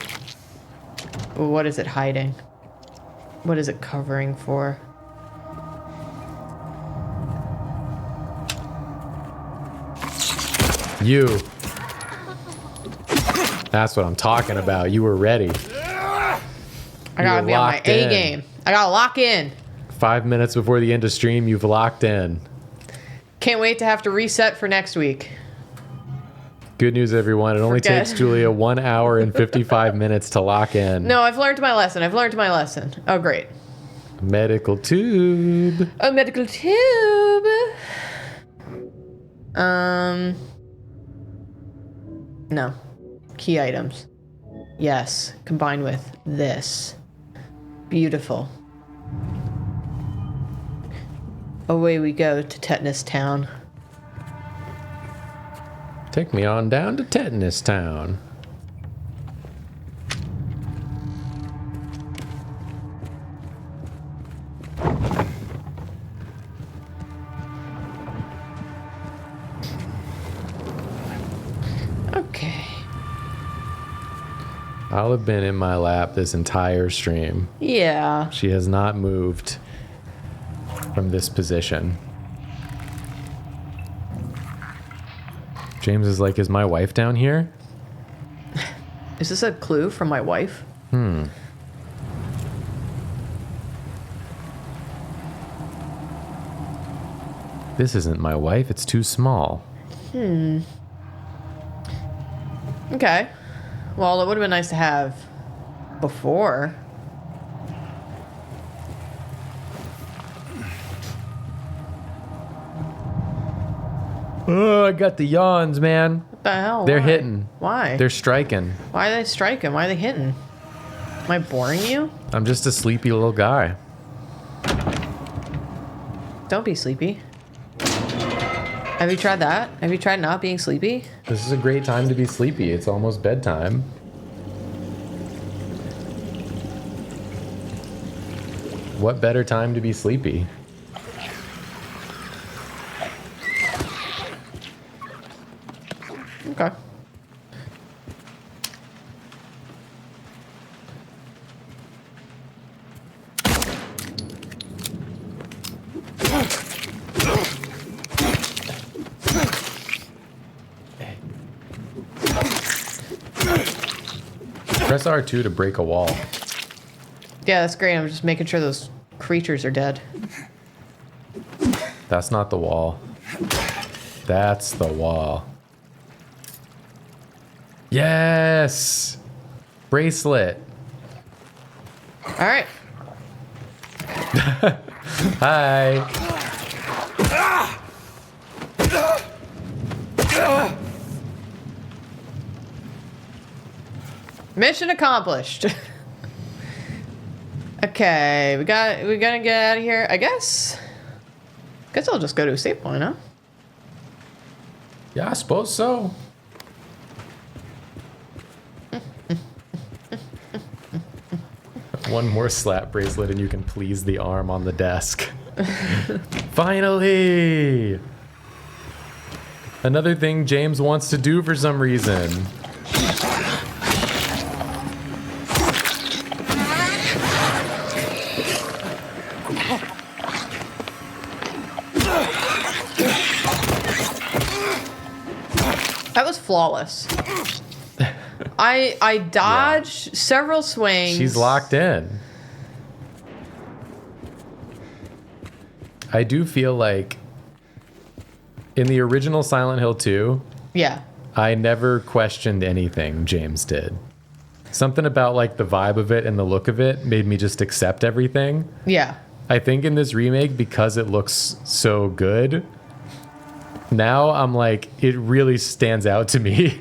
What is it hiding? What is it covering for? You. That's what I'm talking about. You were ready. I gotta were be on my locked A in. game. I gotta lock in. 5 minutes before the end of stream, you've locked in. Can't wait to have to reset for next week. Good news, everyone. It only Forget. takes Julia 1 hour and 55 minutes to lock in. No, I've learned my lesson. Oh, great. Medical tube. A medical tube. No. Key items. Yes. Combined with this. Beautiful. Away we go to Tetanus Town. Take me on down to Tetanus Town. Okay. I'll have been in my lap this entire stream. Yeah. She has not moved from this position. James is like, is my wife down here? Is this a clue from my wife? This isn't my wife. It's too small. Okay. Well, it would have been nice to have before. Oh, I got the yawns, man. What the hell? They're Why? hitting. Why? They're striking. Why are they striking? Why are they hitting? Am I boring you? I'm just a sleepy little guy. Don't be sleepy. Have you tried that? Have you tried not being sleepy? This is a great time to be sleepy. It's almost bedtime. What better time to be sleepy? Okay. Press R2 to break a wall. Yeah, that's great. I'm just making sure those creatures are dead. That's not the wall. That's the wall. Yes! Bracelet. All right. Hi. Mission accomplished. Okay, we gotta get out of here. I guess I'll just go to a save point, huh? Yeah, I suppose so. One more slap bracelet and you can please the arm on the desk. Finally! Another thing James wants to do for some reason. That was flawless. I dodged several swings. She's locked in. I do feel like in the original Silent Hill 2, Yeah. I never questioned anything James did. Something about like the vibe of it and the look of it made me just accept everything. Yeah. I think in this remake, because it looks so good, now I'm like, it really stands out to me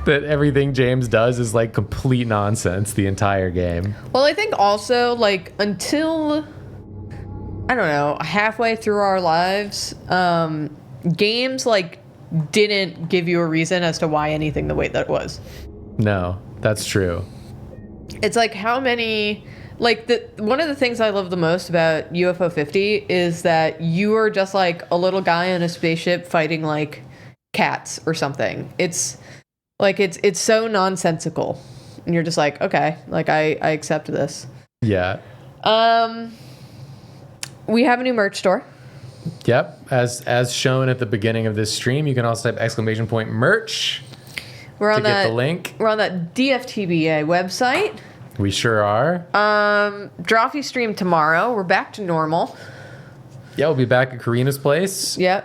that everything James does is like complete nonsense the entire game. Well, I think also like until I don't know, halfway through our lives, games like didn't give you a reason as to why anything the way that it was. No, that's true. It's like how many like one of the things I love the most about UFO 50 is that you are just like a little guy in a spaceship fighting like cats or something. It's like it's so nonsensical. And you're just like, okay, like I accept this. Yeah. We have a new merch store. Yep. As shown at the beginning of this stream, you can also type !merch We're on to get the link. We're on that DFTBA website. We sure are. Drawfee stream tomorrow. We're back to normal. Yeah, we'll be back at Karina's place. Yep.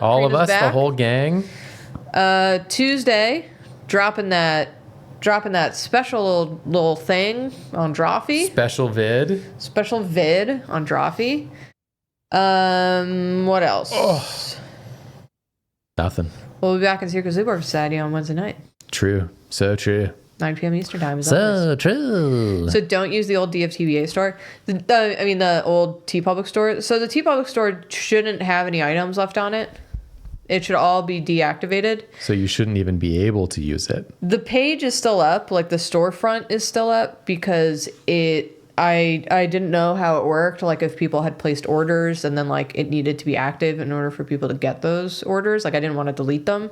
All of Karina's us, back. the whole gang. Tuesday, dropping that special little thing on Drawfee. Special vid. Special vid on Drawfee. What else? Oh. Nothing. We'll be back in Secret Sleepover Society on Wednesday night. True. So true. 9 p.m. Eastern time. As So always. true. So don't use the old DFTBA store. The old TeePublic store. So the TeePublic store shouldn't have any items left on it. It should all be deactivated. So you shouldn't even be able to use it. The page is still up, like the storefront is still up, because I didn't know how it worked, like if people had placed orders and then like it needed to be active in order for people to get those orders. Like I didn't want to delete them.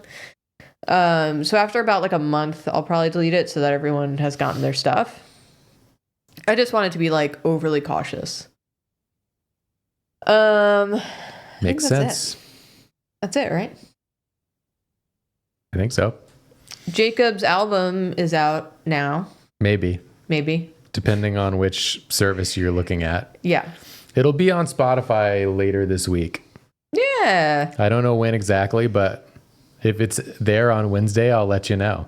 So after about like a month, I'll probably delete it so that everyone has gotten their stuff. I just wanted to be like overly cautious. Makes sense. That's it, right? I think so. Jacob's album is out now. Maybe. Depending on which service you're looking at. Yeah. It'll be on Spotify later this week. Yeah. I don't know when exactly, but if it's there on Wednesday, I'll let you know.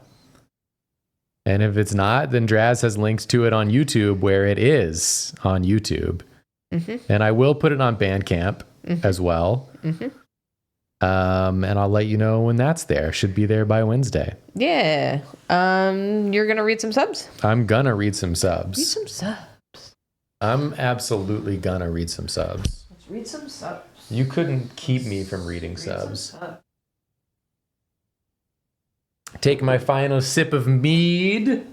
And if it's not, then Draz has links to it on YouTube where it is on YouTube. Mm-hmm. And I will put it on Bandcamp as well. Mm-hmm. And I'll let you know when that's there. Should be there by Wednesday. Yeah. You're going to read some subs? I'm going to read some subs. Read some subs. I'm absolutely going to read some subs. Let's read some subs. You couldn't keep me from reading subs. Take my final sip of mead.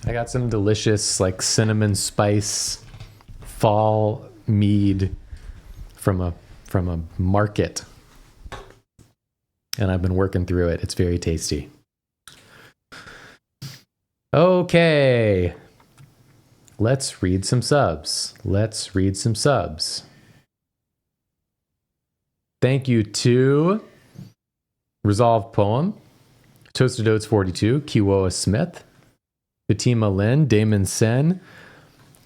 I got some delicious like cinnamon spice fall mead from a market. And I've been working through it. It's very tasty. Okay. Let's read some subs. Thank you to Resolved Poem, Toasted Oats 42, Kiwoa Smith, Fatima Lynn, Damon Sen,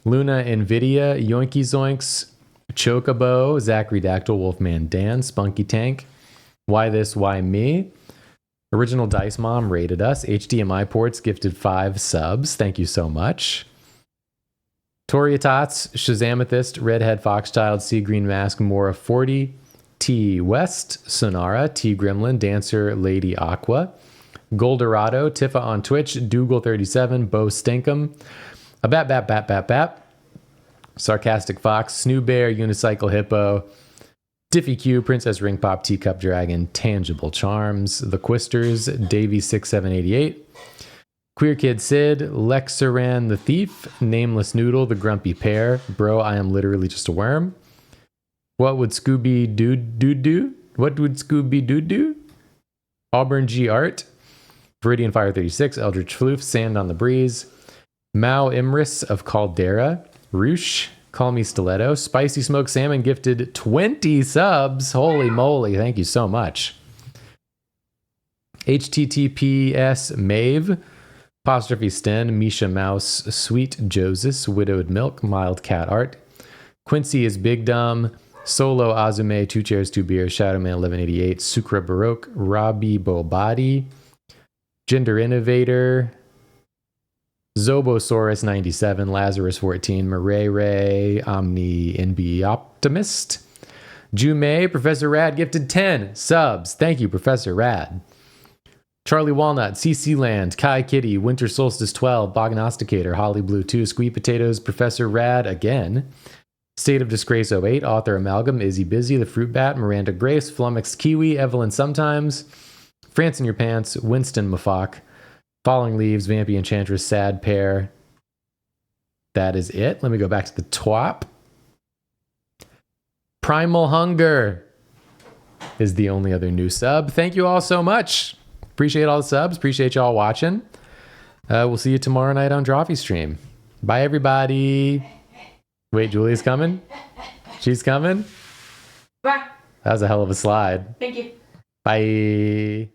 Luna Nvidia, Yoinky Zoinks, Chocobo, Zachary Dactyl, Wolfman Dan, Spunky Tank, Why This, Why Me, Original Dice Mom rated us, HDMI Ports gifted 5 subs. Thank you so much. Toria Tots, Shazamathist, Redhead Foxchild, Sea Green Mask, Mora 40, T West, Sonara, T Gremlin, Dancer, Lady Aqua, Goldorado, Tifa on Twitch, Dougal37, Bo Stinkum, a Bat, Sarcastic Fox, Snoo Bear, Unicycle Hippo, Diffy Q, Princess Ring Pop, Teacup Dragon, Tangible Charms, The Quisters, Davy6788, Queer Kid Sid, Lexaran the Thief, Nameless Noodle, The Grumpy Pear, Bro, I Am Literally Just a Worm, What Would Scooby Do? What would Scooby do? Auburn G Art, Viridian Fire 36, Eldritch Floof, Sand on the Breeze, Mao Imris of Caldera, Roosh, Call Me Stiletto, Spicy Smoked Salmon gifted 20 subs. Holy moly, thank you so much. HTTPS Mave, Apostrophe Sten, Misha Mouse, Sweet Joseph, Widowed Milk, Mild Cat Art, Quincy is Big Dumb, Solo Azume, 2 Chairs, 2 Beers, Shadowman 1188, Sukra Baroque, Robbie Bobadi, Gender Innovator, Zobosaurus 97, Lazarus 14, Murray Ray, Omni NB Optimist, Jume, Professor Rad gifted 10 subs. Thank you, Professor Rad. Charlie Walnut, CC Land, Kai Kitty, Winter Solstice 12, Bognosticator, Holly Blue 2, Squee Potatoes, Professor Rad again, State of Disgrace 08, Author Amalgam, Izzy Busy, The Fruit Bat, Miranda Grace, Flummox Kiwi, Evelyn Sometimes, France in Your Pants, Winston Mafak, Falling Leaves, Vampy Enchantress, Sad Pair. That is it. Let me go back to the TWAP. Primal Hunger is the only other new sub. Thank you all so much. Appreciate all the subs. Appreciate y'all watching. We'll see you tomorrow night on Drawfee Stream. Bye, everybody. Wait, Julie's coming? She's coming? Bye. That was a hell of a slide. Thank you. Bye.